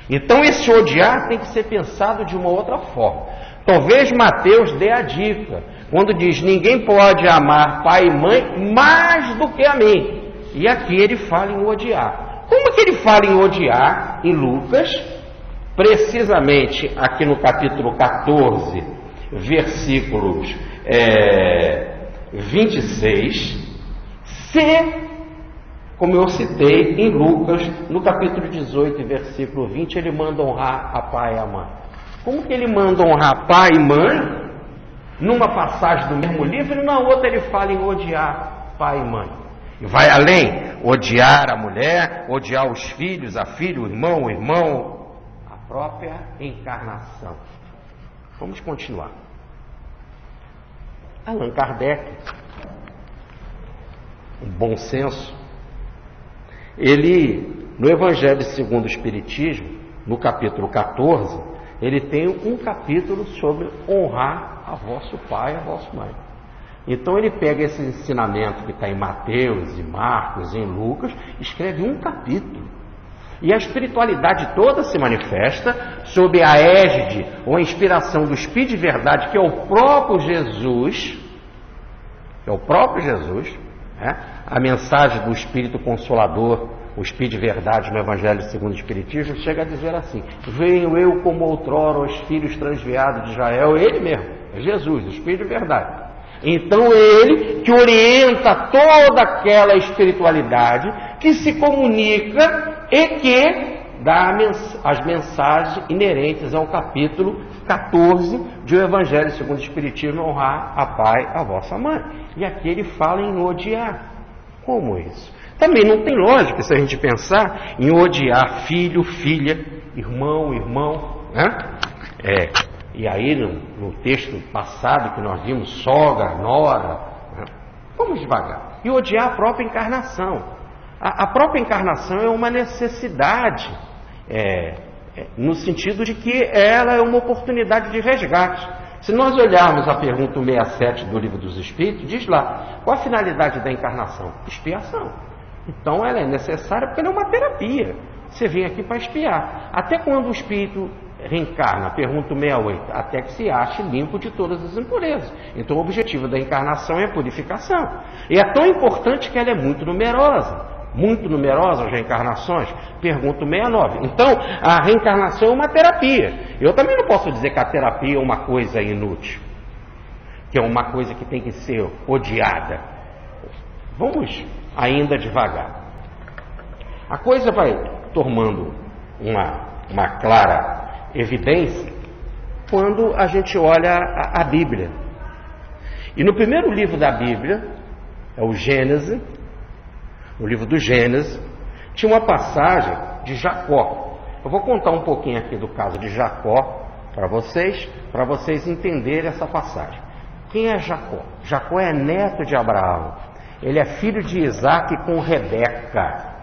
Então, esse odiar tem que ser pensado de uma outra forma. Talvez Mateus dê a dica, quando diz: ninguém pode amar pai e mãe mais do que a mim. E aqui ele fala em odiar. Como que ele fala em odiar em Lucas? Precisamente aqui no capítulo 14, versículos 26, como eu citei em Lucas, no capítulo 18, versículo 20, ele manda honrar a pai e a mãe. Como que ele manda honrar pai e mãe? Numa passagem do mesmo livro, e na outra ele fala em odiar pai e mãe. E vai além: odiar a mulher, odiar os filhos, a filha, o irmão, a própria encarnação. Vamos continuar. Allan Kardec, um bom senso, ele, no Evangelho segundo o Espiritismo, no capítulo 14, ele tem um capítulo sobre honrar a vosso pai e a vossa mãe. Então ele pega esse ensinamento que está em Mateus, em Marcos, em Lucas, escreve um capítulo. E a espiritualidade toda se manifesta sob a égide ou a inspiração do Espírito de Verdade, que é o próprio Jesus, né? A mensagem do Espírito Consolador, o Espírito de Verdade no Evangelho segundo o Espiritismo, chega a dizer assim: venho eu como outrora aos filhos transviados de Israel. Ele mesmo, é Jesus, o Espírito de Verdade. Então ele que orienta toda aquela espiritualidade, que se comunica e que dá as mensagens inerentes ao capítulo 14 do Evangelho segundo o Espiritismo: honrar a pai, a vossa mãe. E aqui ele fala em odiar. Como isso? Também não tem lógica se a gente pensar em odiar filho, filha, irmão, né? E aí no texto passado que nós vimos, sogra, nora, né? Vamos devagar. E odiar a própria encarnação. A própria encarnação é uma necessidade, no sentido de que ela é uma oportunidade de resgate. Se nós olharmos a pergunta 67 do Livro dos Espíritos, diz lá: qual a finalidade da encarnação? Expiação. Então ela é necessária porque ela é uma terapia. Você vem aqui para expiar. Até quando o espírito reencarna? Pergunta 68. Até que se ache limpo de todas as impurezas. Então o objetivo da encarnação é a purificação. E é tão importante que ela é muito numerosa. Muito numerosas as reencarnações? Pergunta 69. Então, a reencarnação é uma terapia. Eu também não posso dizer que a terapia é uma coisa inútil, que é uma coisa que tem que ser odiada. Vamos ainda devagar. A coisa vai tomando uma clara evidência quando a gente olha a Bíblia. E no primeiro livro da Bíblia, é o Gênesis, no livro do Gênesis, tinha uma passagem de Jacó. Eu vou contar um pouquinho aqui do caso de Jacó para vocês entenderem essa passagem. Quem é Jacó? Jacó é neto de Abraão. Ele é filho de Isaac com Rebeca.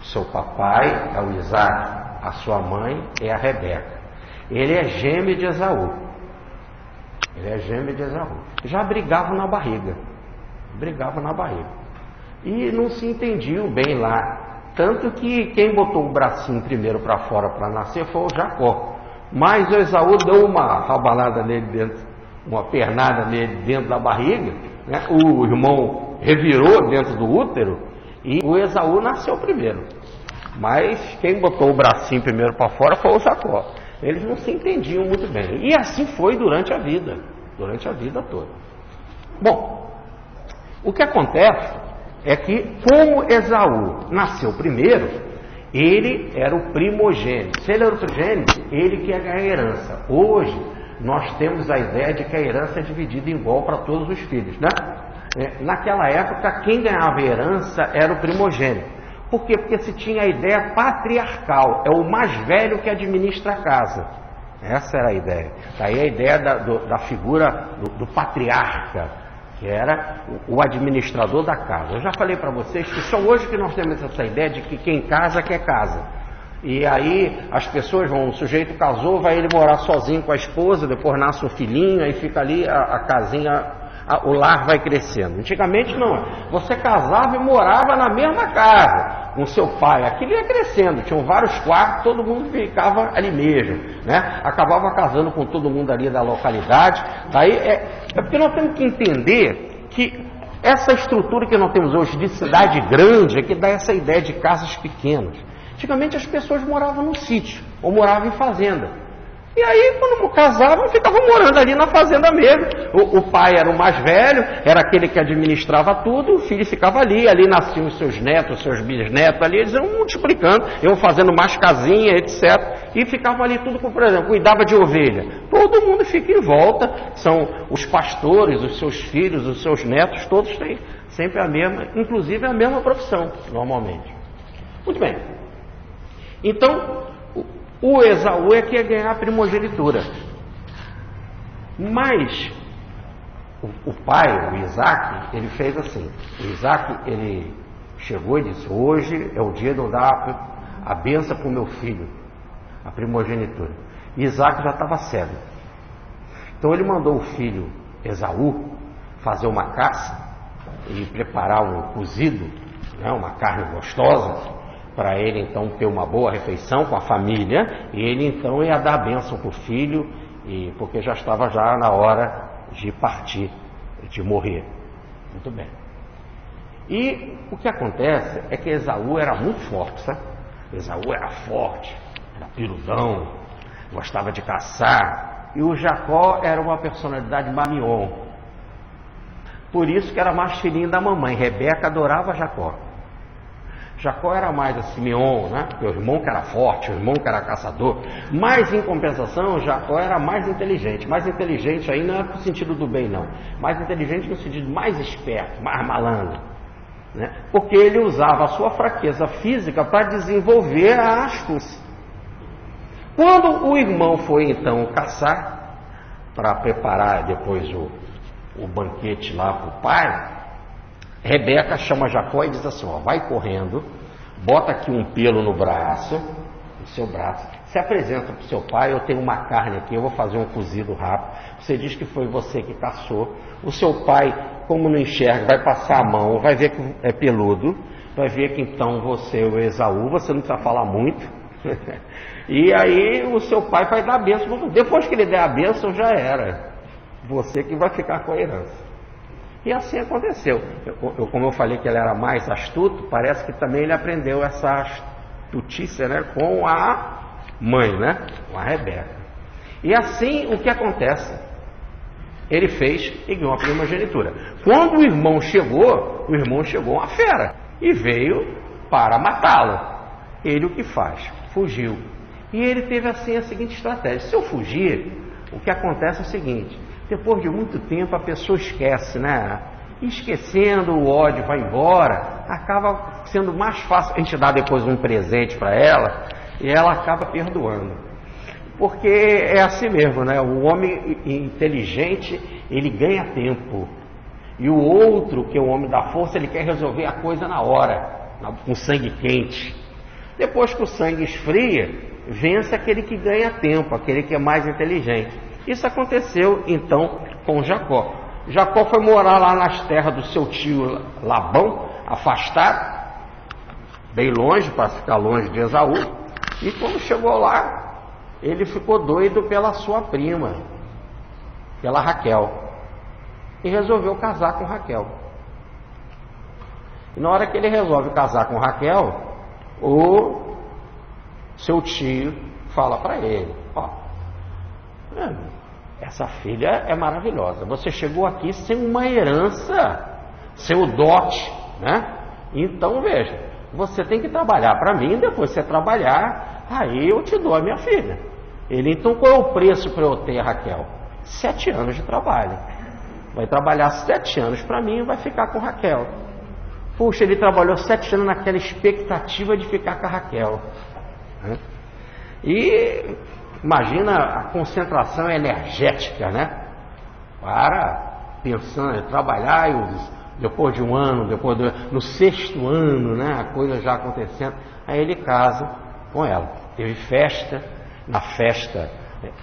Seu papai é o Isaac, a sua mãe é a Rebeca. Ele é gêmeo de Esaú. Já brigavam na barriga. E não se entendiam bem lá. Tanto que quem botou o bracinho primeiro para fora para nascer foi o Jacó. Mas o Esaú deu uma rabalada nele dentro, uma pernada nele dentro da barriga, né? O irmão revirou dentro do útero e o Esaú nasceu primeiro. Mas quem botou o bracinho primeiro para fora foi o Jacó. Eles não se entendiam muito bem. E assim foi durante a vida toda. Bom, o que acontece é que, como Esaú nasceu primeiro, ele era o primogênito. Se ele era o primogênito, ele que ia ganhar a herança. Hoje, nós temos a ideia de que a herança é dividida igual para todos os filhos, né? Naquela época, quem ganhava a herança era o primogênito. Por quê? Porque se tinha a ideia patriarcal, é o mais velho que administra a casa. Essa era a ideia. Daí a ideia da figura do patriarca, que era o administrador da casa. Eu já falei para vocês que só hoje que nós temos essa ideia de que quem casa quer casa. E aí as pessoas vão, o sujeito casou, vai ele morar sozinho com a esposa, depois nasce um filhinho, aí fica ali a casinha, o lar vai crescendo. Antigamente não, você casava e morava na mesma casa com seu pai, aquilo ia crescendo, tinham vários quartos, todo mundo ficava ali mesmo, né? Acabava casando com todo mundo ali da localidade. Daí é porque nós temos que entender que essa estrutura que nós temos hoje de cidade grande é que dá essa ideia de casas pequenas. Antigamente as pessoas moravam no sítio ou moravam em fazenda. E aí, quando casavam, ficavam morando ali na fazenda mesmo. O pai era o mais velho, era aquele que administrava tudo, o filho ficava ali nasciam os seus netos, os seus bisnetos ali, eles iam multiplicando, iam fazendo mais casinha, etc. E ficava ali tudo, por exemplo, cuidava de ovelha. Todo mundo fica em volta, são os pastores, os seus filhos, os seus netos, todos têm sempre a mesma, inclusive a mesma profissão, normalmente. Muito bem. Então, o Esaú é que ia ganhar a primogenitura. Mas o pai, o Isaac, ele fez assim. O Isaac, ele chegou e disse: hoje é o dia de eu dar a bênção para o meu filho, a primogenitura. E Isaac já estava cego. Então ele mandou o filho Esaú fazer uma caça e preparar um cozido, né, uma carne gostosa, para ele então ter uma boa refeição com a família, e ele então ia dar a bênção para o filho, porque já estava na hora de partir, de morrer. Muito bem. E o que acontece é que Esaú era muito forte, sabe? Esaú era forte, era pirudão, gostava de caçar, e o Jacó era uma personalidade mamion. Por isso que era mais filhinho da mamãe. Rebeca adorava Jacó. Jacó era mais a Simeon, né? O irmão que era forte, o irmão que era caçador. Mas, em compensação, Jacó era mais inteligente. Mais inteligente aí não é no sentido do bem, não. Mais inteligente no sentido mais esperto, mais malandro, né? Porque ele usava a sua fraqueza física para desenvolver a astúcia. Quando o irmão foi, então, caçar, para preparar depois o banquete lá para o pai, Rebeca chama Jacó e diz assim: ó, vai correndo, bota aqui um pelo no braço, no seu braço, se apresenta para o seu pai, eu tenho uma carne aqui, eu vou fazer um cozido rápido, você diz que foi você que caçou, o seu pai, como não enxerga, vai passar a mão, vai ver que é peludo, vai ver que então você é o Esaú, você não precisa falar muito, e aí o seu pai vai dar a bênção, depois que ele der a bênção já era, você que vai ficar com a herança. E assim aconteceu. Como eu falei que ele era mais astuto, parece que também ele aprendeu essa astutícia, né, com a mãe, né, com a Rebeca. E assim o que acontece? Ele fez e ganhou a primogenitura. Quando o irmão chegou uma fera e veio para matá-lo. Ele o que faz? Fugiu. E ele teve assim a seguinte estratégia: se eu fugir, o que acontece é o seguinte: depois de muito tempo a pessoa esquece, né? E esquecendo, o ódio vai embora, acaba sendo mais fácil a gente dar depois um presente para ela, e ela acaba perdoando. porque é assim mesmo, né? O homem inteligente, ele ganha tempo. E o outro, que é o homem da força, ele quer resolver a coisa na hora, com sangue quente. Depois que o sangue esfria, vence aquele que ganha tempo, aquele que é mais inteligente. Isso aconteceu então com Jacó. Jacó foi morar lá nas terras do seu tio Labão, afastado, bem longe, para ficar longe de Esaú. E quando chegou lá, ele ficou doido pela sua prima, pela Raquel, e resolveu casar com Raquel. E na hora que ele resolve casar com Raquel, o seu tio fala para ele: ó, essa filha é maravilhosa, você chegou aqui sem uma herança, sem o dote, né? Então veja, você tem que trabalhar para mim, depois você trabalhar, aí eu te dou a minha filha. Ele: então qual é o preço para eu ter a Raquel? 7 anos de trabalho. Vai trabalhar 7 anos para mim e vai ficar com Raquel. Puxa, ele trabalhou 7 anos naquela expectativa de ficar com a Raquel, né? E imagina a concentração energética, né? Para pensando, trabalhar e depois de um ano, no 6º ano, né? A coisa já acontecendo. Aí ele casa com ela. Teve festa. Na festa,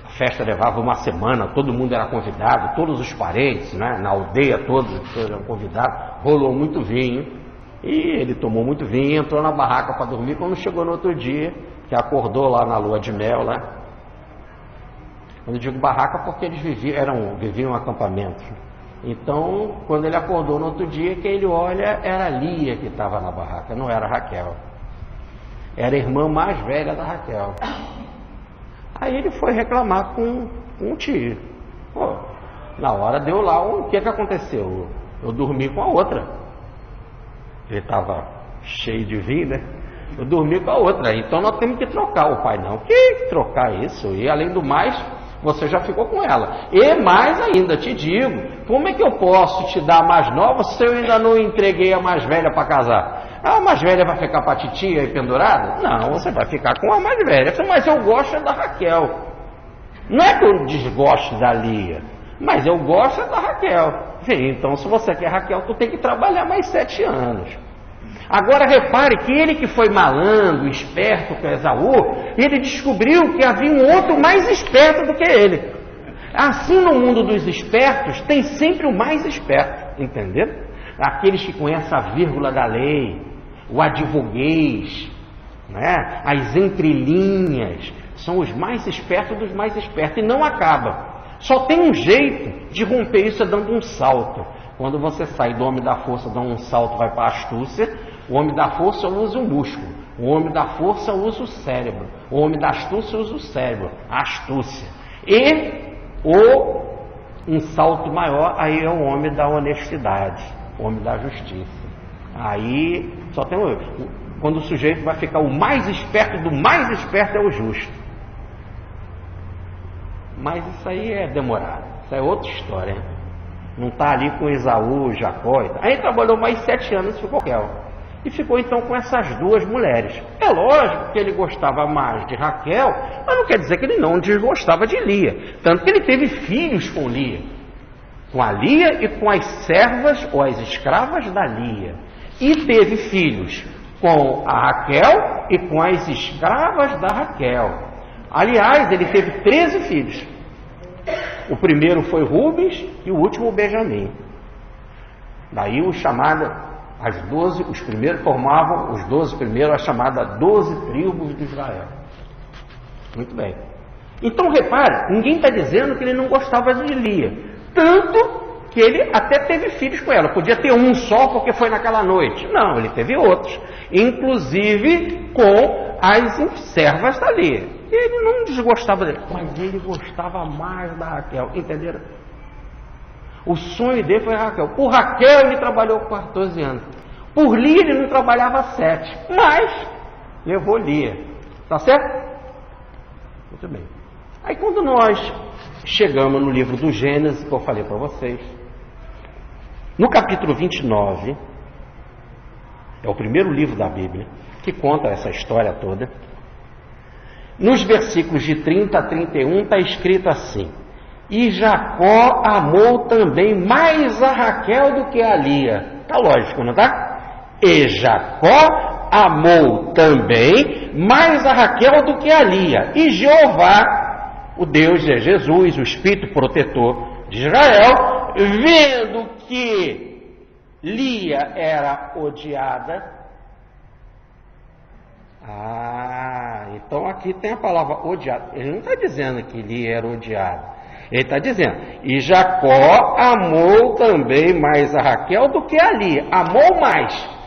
a festa levava uma semana, todo mundo era convidado, todos os parentes, né? Na aldeia todos eram convidados. Rolou muito vinho. E ele tomou muito vinho, entrou na barraca para dormir. Quando chegou no outro dia, que acordou lá na lua de mel, né? Quando eu digo barraca, porque eles viviam em um acampamento. Então, quando ele acordou no outro dia, que ele olha, era Lia que estava na barraca, não era Raquel. Era a irmã mais velha da Raquel. Aí ele foi reclamar com o tio. Pô, na hora deu lá, o que aconteceu? Eu dormi com a outra. Ele estava cheio de vinho, né? Eu dormi com a outra. Então nós temos que trocar. O pai: não, que trocar isso? E além do mais, você já ficou com ela. E mais ainda, te digo, como é que eu posso te dar a mais nova se eu ainda não entreguei a mais velha para casar? A mais velha vai ficar para a titia e pendurada? Não, você vai ficar com a mais velha. Mas eu gosto da Raquel. Não é que eu desgosto da Lia, mas eu gosto da Raquel. Então, se você quer Raquel, tu tem que trabalhar mais 7 anos. Agora repare que ele, que foi malandro, esperto com Esaú, ele descobriu que havia um outro mais esperto do que ele. Assim, no mundo dos espertos, tem sempre o mais esperto, entendeu? Aqueles que conhecem a vírgula da lei, o advoguês, né? As entrelinhas, são os mais espertos dos mais espertos, e não acaba. Só tem um jeito de romper isso, é dando um salto. Quando você sai do homem da força, dá um salto, vai para a astúcia. O homem da força usa o músculo, o homem da força usa o cérebro, o homem da astúcia usa o cérebro, a astúcia. E um salto maior, aí é o homem da honestidade, o homem da justiça. Aí só tem quando o sujeito vai ficar o mais esperto do mais esperto, é o justo. Mas isso aí é demorado, isso é outra história, hein? Não está ali com Esaú, Jacó. Aí trabalhou mais 7 anos e ficou com Raquel. E ficou então com essas 2 mulheres. É lógico que ele gostava mais de Raquel, mas não quer dizer que ele não desgostava de Lia. Tanto que ele teve filhos com Lia. Com a Lia e com as servas ou as escravas da Lia. E teve filhos com a Raquel e com as escravas da Raquel. Aliás, ele teve 13 filhos. O primeiro foi Rubens e o último Benjamim. Daí o chamado, as 12, os primeiros formavam, os 12 primeiros, a chamada 12 tribos de Israel. Muito bem. Então repare, ninguém está dizendo que ele não gostava de Lia. Tanto que ele até teve filhos com ela. Podia ter um só porque foi naquela noite. Não, ele teve outros. Inclusive com as servas da Lia. Ele não desgostava dele, mas ele gostava mais da Raquel, entenderam? O sonho dele foi a Raquel. Por Raquel ele trabalhou 14 anos. Por Lia ele não trabalhava 7, mas levou Lia. Tá certo? Muito bem. Aí quando nós chegamos no livro do Gênesis, que eu falei para vocês, no capítulo 29, é o primeiro livro da Bíblia, que conta essa história toda. Nos versículos de 30 a 31 está escrito assim: e Jacó amou também mais a Raquel do que a Lia. Está lógico, não está? E Jacó amou também mais a Raquel do que a Lia. E Jeová, o Deus de Jesus, o Espírito protetor de Israel, vendo que Lia era odiada. Então aqui tem a palavra odiada. Ele não está dizendo que Lia era odiada. Ele está dizendo, e Jacó amou também mais a Raquel do que a Lia. Amou mais.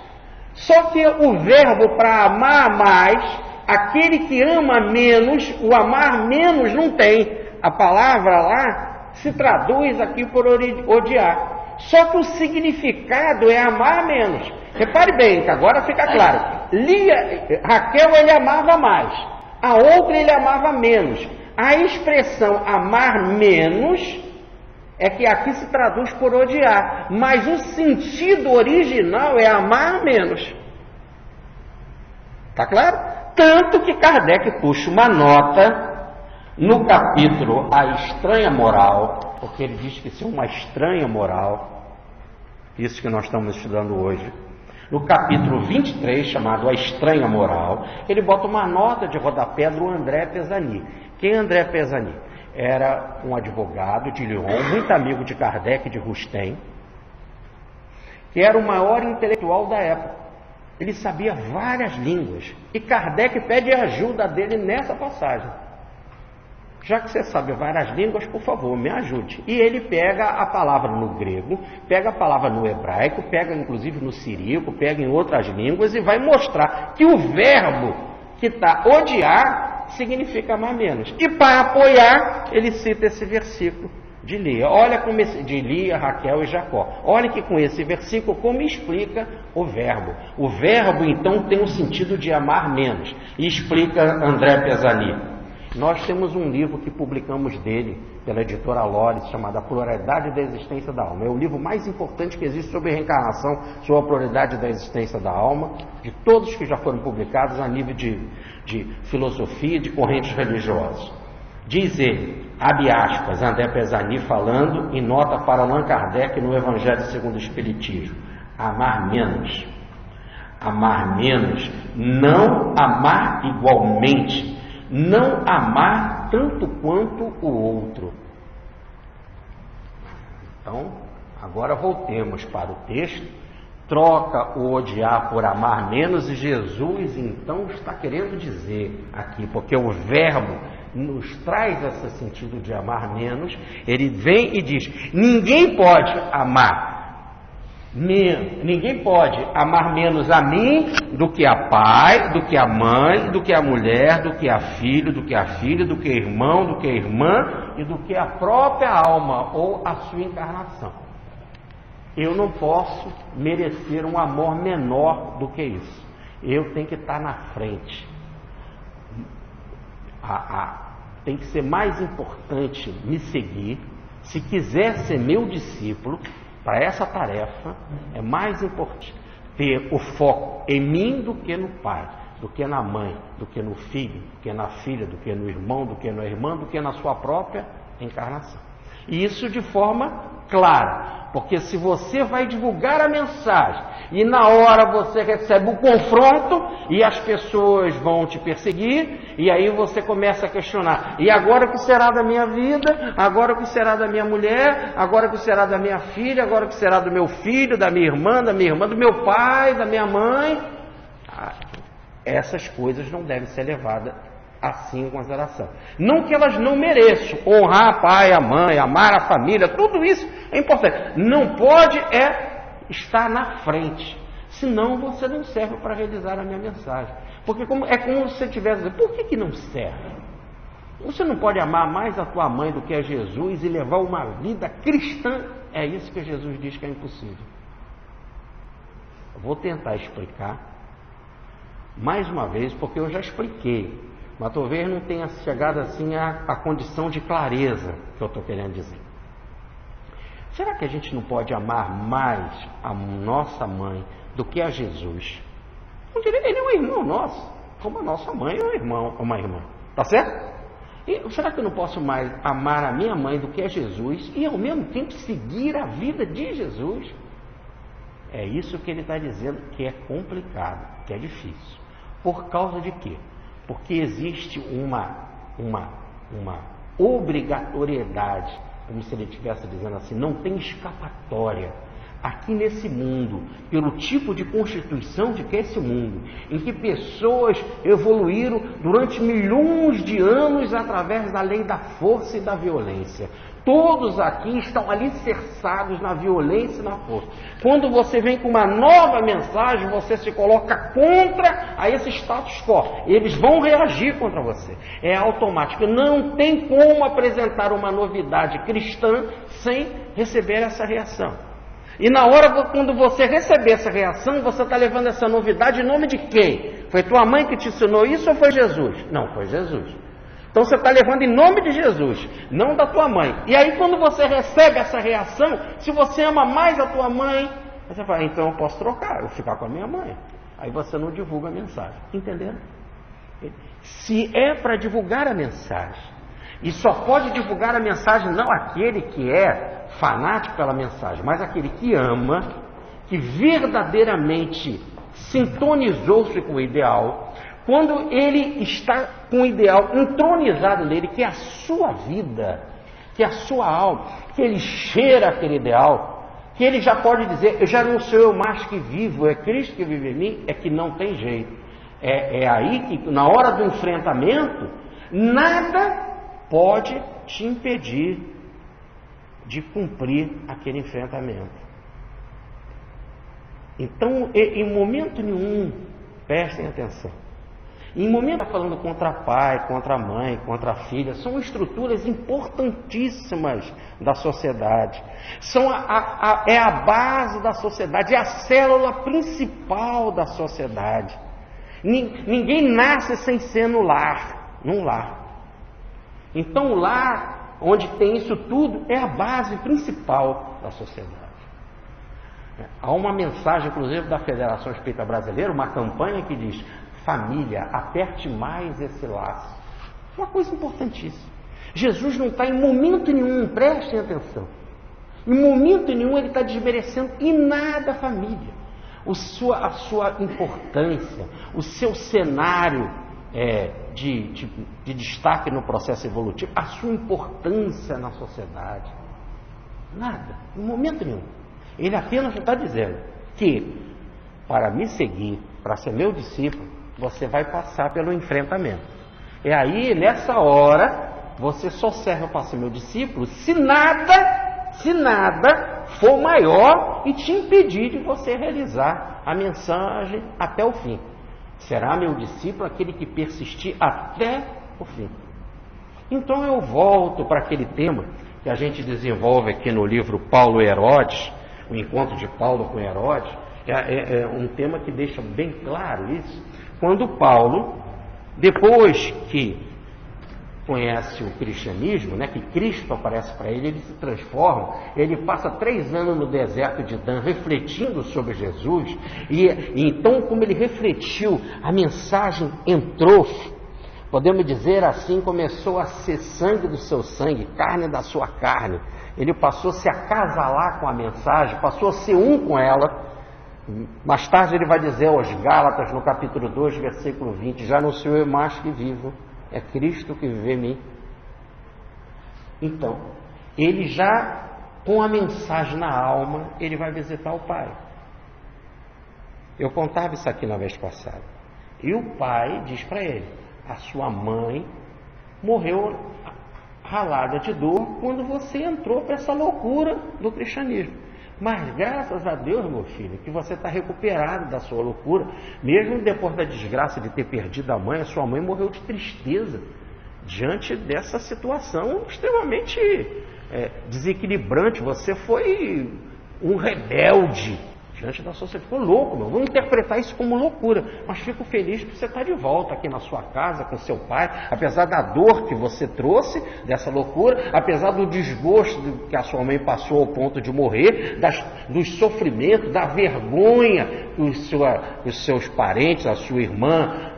Só que o verbo para amar mais, aquele que ama menos, o amar menos não tem. A palavra lá se traduz aqui por odiar. Só que o significado é amar menos. Repare bem, que agora fica claro. Raquel ele amava mais, a outra ele amava menos. A expressão amar menos é que aqui se traduz por odiar, mas o sentido original é amar menos. Tá claro? Tanto que Kardec puxa uma nota no capítulo A Estranha Moral, porque ele diz que isso é uma estranha moral, isso que nós estamos estudando hoje. No capítulo 23, chamado A Estranha Moral, ele bota uma nota de rodapé do André Pesani. Quem é André Pesani? Era um advogado de Lyon, muito amigo de Kardec, de Rustem, que era o maior intelectual da época. Ele sabia várias línguas, e Kardec pede a ajuda dele nessa passagem. Já que você sabe várias línguas, por favor, me ajude. E ele pega a palavra no grego, pega a palavra no hebraico, pega inclusive no siríaco, pega em outras línguas e vai mostrar que o verbo que está odiar significa amar menos. E para apoiar, ele cita esse versículo de Lia. Olha como de Lia, Raquel e Jacó. Olha que com esse versículo como explica o verbo. O verbo então tem o sentido de amar menos. E explica André Pesani. Nós temos um livro que publicamos dele, pela editora Lores, chamado A Pluralidade da Existência da Alma. É o livro mais importante que existe sobre reencarnação, sobre a pluralidade da existência da alma, de todos que já foram publicados a nível de filosofia e de correntes religiosas. Diz ele, abre aspas, André Pesani falando em nota para Allan Kardec no Evangelho segundo o Espiritismo: amar menos. Amar menos, não amar igualmente, não amar tanto quanto o outro. Então, agora voltemos para o texto. Troca o odiar por amar menos, e Jesus então está querendo dizer aqui, porque o verbo nos traz esse sentido de amar menos. Ele vem e diz, ninguém pode amar menos a mim do que a pai, do que a mãe, do que a mulher, do que a filho, do que a filha, do que irmão, do que a irmã e do que a própria alma ou a sua encarnação. Eu não posso merecer um amor menor do que isso. Eu tenho que estar na frente. Tem que ser mais importante me seguir. Se quiser ser meu discípulo, para essa tarefa, é mais importante ter o foco em mim do que no pai, do que na mãe, do que no filho, do que na filha, do que no irmão, do que na irmã, do que na sua própria encarnação. E isso de forma clara, porque se você vai divulgar a mensagem e na hora você recebe o confronto e as pessoas vão te perseguir, e aí você começa a questionar, e agora o que será da minha vida? Agora o que será da minha mulher? Agora o que será da minha filha? Agora o que será do meu filho, da minha irmã, do meu pai, da minha mãe? Essas coisas não devem ser levadas assim em consideração. Não que elas não mereçam honrar a pai, a mãe, amar a família, tudo isso é importante. Não pode estar na frente, senão você não serve para realizar a minha mensagem. Porque é como se você tivesse dizendo, por que não serve? Você não pode amar mais a tua mãe do que a Jesus e levar uma vida cristã? É isso que Jesus diz que é impossível. Eu vou tentar explicar mais uma vez, porque eu já expliquei, mas talvez não tenha chegado assim à condição de clareza que eu estou querendo dizer. Será que a gente não pode amar mais a nossa mãe do que a Jesus? Ele é um irmão nosso, como a nossa mãe é um irmão, uma irmã. Tá certo? E será que eu não posso mais amar a minha mãe do que a Jesus e ao mesmo tempo seguir a vida de Jesus? É isso que ele está dizendo, que é complicado, que é difícil. Por causa de quê? Porque existe uma obrigatoriedade, como se ele estivesse dizendo assim, não tem escapatória. Aqui nesse mundo, pelo tipo de constituição de que é esse mundo, em que pessoas evoluíram durante milhões de anos através da lei da força e da violência. Todos aqui estão alicerçados na violência e na força. Quando você vem com uma nova mensagem, você se coloca contra a esse status quo. Eles vão reagir contra você. É automático. Não tem como apresentar uma novidade cristã sem receber essa reação. E na hora, quando você receber essa reação, você está levando essa novidade em nome de quem? Foi tua mãe que te ensinou isso ou foi Jesus? Não, foi Jesus. Então você está levando em nome de Jesus, não da tua mãe. E aí quando você recebe essa reação, se você ama mais a tua mãe, você fala, então eu posso trocar, eu vou ficar com a minha mãe. Aí você não divulga a mensagem. Entenderam? Se é para divulgar a mensagem, e só pode divulgar a mensagem não aquele que é fanático pela mensagem, mas aquele que ama, que verdadeiramente sintonizou-se com o ideal. Quando ele está com o ideal entronizado nele, que é a sua vida, que é a sua alma, que ele cheira aquele ideal, que ele já pode dizer, eu já não sou eu mais que vivo, é Cristo que vive em mim, é que não tem jeito. É aí que, na hora do enfrentamento, nada pode te impedir de cumprir aquele enfrentamento. Então, em momento nenhum, prestem atenção. Em momento falando contra pai, contra mãe, contra filha, são estruturas importantíssimas da sociedade. É a base da sociedade, é a célula principal da sociedade. Ninguém nasce sem ser no lar, num lar. Então o lar, onde tem isso tudo, é a base principal da sociedade. Há uma mensagem, inclusive, da Federação Espírita Brasileira, uma campanha que diz: família, aperte mais esse laço. Uma coisa importantíssima. Jesus não está em momento nenhum, prestem atenção, em momento nenhum ele está desmerecendo em nada a família. A sua importância, o seu cenário de destaque no processo evolutivo, a sua importância na sociedade. Nada, em momento nenhum. Ele apenas está dizendo que para me seguir, para ser meu discípulo, você vai passar pelo enfrentamento. E aí, nessa hora, você só serve para ser meu discípulo se nada for maior e te impedir de você realizar a mensagem até o fim. Será meu discípulo aquele que persistir até o fim. Então eu volto para aquele tema que a gente desenvolve aqui no livro Paulo e Herodes, o encontro de Paulo com Herodes. É um tema que deixa bem claro isso. Quando Paulo, depois que conhece o cristianismo, que Cristo aparece para ele se transforma, ele passa 3 anos no deserto de Dan refletindo sobre Jesus, e então, como ele refletiu, a mensagem entrou, podemos dizer assim, começou a ser sangue do seu sangue, carne da sua carne. Ele passou a se acasalar com a mensagem, passou a ser um com ela. Mais tarde ele vai dizer aos Gálatas, no capítulo 2, versículo 20, já não sou eu mais que vivo, é Cristo que vive em mim. Então, ele já, com a mensagem na alma, ele vai visitar o Pai. Eu contava isso aqui na vez passada. E o Pai diz para ele: a sua mãe morreu ralada de dor quando você entrou para essa loucura do cristianismo. Mas graças a Deus, meu filho, que você está recuperado da sua loucura. Mesmo depois da desgraça de ter perdido a mãe, a sua mãe morreu de tristeza diante dessa situação extremamente desequilibrante. Você foi um rebelde Diante da sua, você ficou louco, meu. Vamos interpretar isso como loucura. Mas fico feliz que você está de volta aqui na sua casa com seu pai, apesar da dor que você trouxe, dessa loucura, apesar do desgosto que a sua mãe passou ao ponto de morrer, dos sofrimentos, da vergonha que os seus parentes, a sua irmã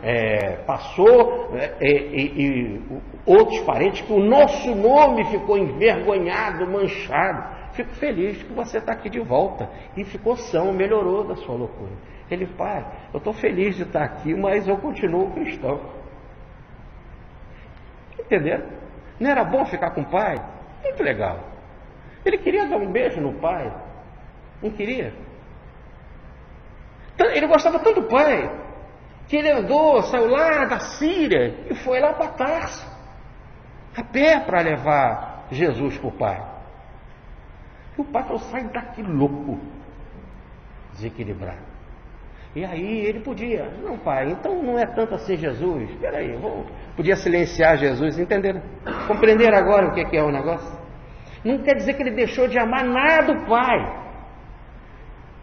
passou, e outros parentes, que o nosso nome ficou envergonhado, manchado. Fico feliz que você está aqui de volta. E ficou são, melhorou da sua loucura. Ele, pai, eu estou feliz de estar aqui, mas eu continuo cristão. Entenderam? Não era bom ficar com o pai? Muito legal. Ele queria dar um beijo no pai. Não queria? Ele gostava tanto do pai, que ele andou, saiu lá da Síria e foi lá para Tarso, a pé, para levar Jesus para o pai. E o pai falou, sai daqui, louco, desequilibrado. E aí ele podia, não pai, então não é tanto assim Jesus, espera aí, podia silenciar Jesus, entenderam? Compreenderam agora o que é o negócio? Não quer dizer que ele deixou de amar nada do pai.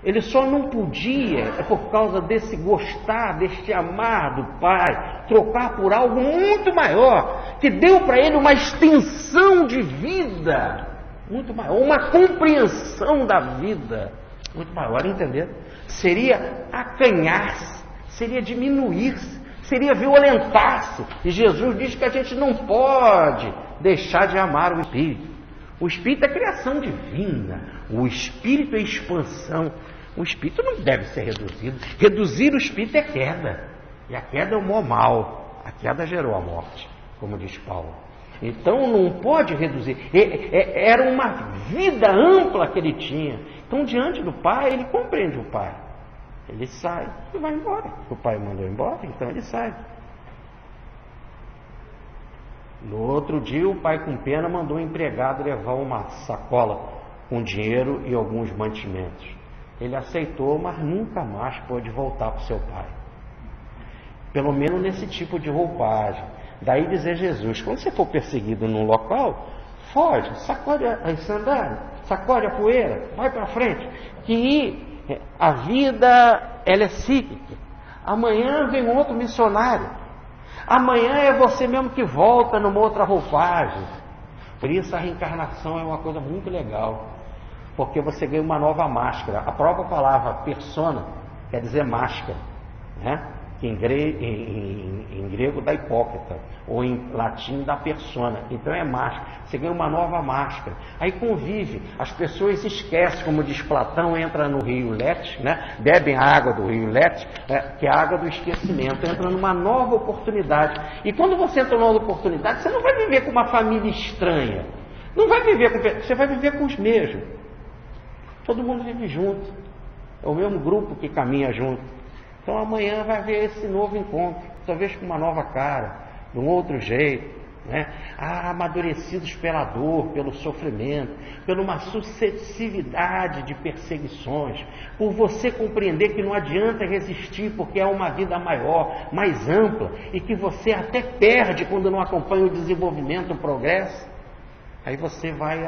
Ele só não podia, por causa desse gostar, deste amar do pai, trocar por algo muito maior, que deu para ele uma extensão de vida muito maior, uma compreensão da vida muito maior, entendeu? Seria acanhar-se, seria diminuir-se, seria violentar-se. E Jesus diz que a gente não pode deixar de amar o Espírito. O Espírito é criação divina, o Espírito é expansão. O Espírito não deve ser reduzido. Reduzir o Espírito é queda, e a queda é o maior mal. A queda gerou a morte, como diz Paulo. Então não pode reduzir. Era uma vida ampla que ele tinha. Então diante do pai, ele compreende o pai. Ele sai e vai embora. O pai mandou embora, então ele sai. No outro dia, o pai com pena mandou o empregado levar uma sacola com dinheiro e alguns mantimentos. Ele aceitou, mas nunca mais pôde voltar para o seu pai. Pelo menos nesse tipo de roupagem. Daí dizer Jesus, quando você for perseguido num local, foge, sacode a sandália, sacode a poeira, vai para frente. Que a vida, ela é cíclica. Amanhã vem um outro missionário. Amanhã é você mesmo que volta numa outra roupagem. Por isso a reencarnação é uma coisa muito legal. Porque você ganha uma nova máscara. A própria palavra persona quer dizer máscara, né? Que em grego dá hipócrita, ou em latim dá persona. Então é máscara. Você ganha uma nova máscara. Aí convive. As pessoas esquecem, como diz Platão, entra no rio Lete, né? Bebem a água do rio Lete, que é a água do esquecimento. Entra numa nova oportunidade. E quando você entra numa nova oportunidade, você não vai viver com uma família estranha. Não vai viver com... Você vai viver com os mesmos. Todo mundo vive junto. É o mesmo grupo que caminha junto. Então amanhã vai haver esse novo encontro, talvez com uma nova cara, de um outro jeito, né? Amadurecidos pela dor, pelo sofrimento, por uma sucessividade de perseguições, por você compreender que não adianta resistir porque é uma vida maior, mais ampla, e que você até perde quando não acompanha o desenvolvimento, o progresso. Aí você vai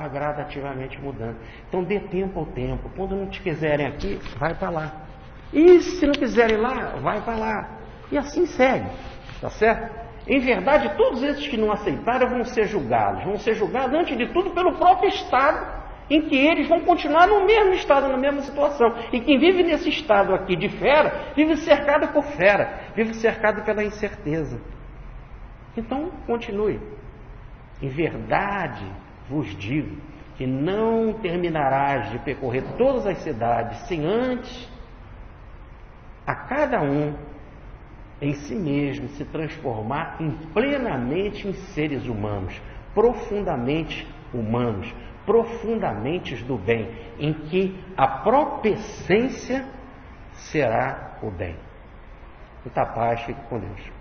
gradativamente mudando. Então dê tempo ao tempo. Quando não te quiserem aqui, vai para lá. E se não quiserem lá, vai para lá. E assim segue, tá certo? Em verdade, todos esses que não aceitaram vão ser julgados. Vão ser julgados, antes de tudo, pelo próprio estado em que eles vão continuar no mesmo estado, na mesma situação. E quem vive nesse estado aqui de fera, vive cercado por fera, vive cercado pela incerteza. Então, continue. Em verdade, vos digo que não terminarás de percorrer todas as cidades sem antes a cada um em si mesmo se transformar plenamente em seres humanos, profundamente do bem, em que a própria essência será o bem. Muita paz, fique com Deus.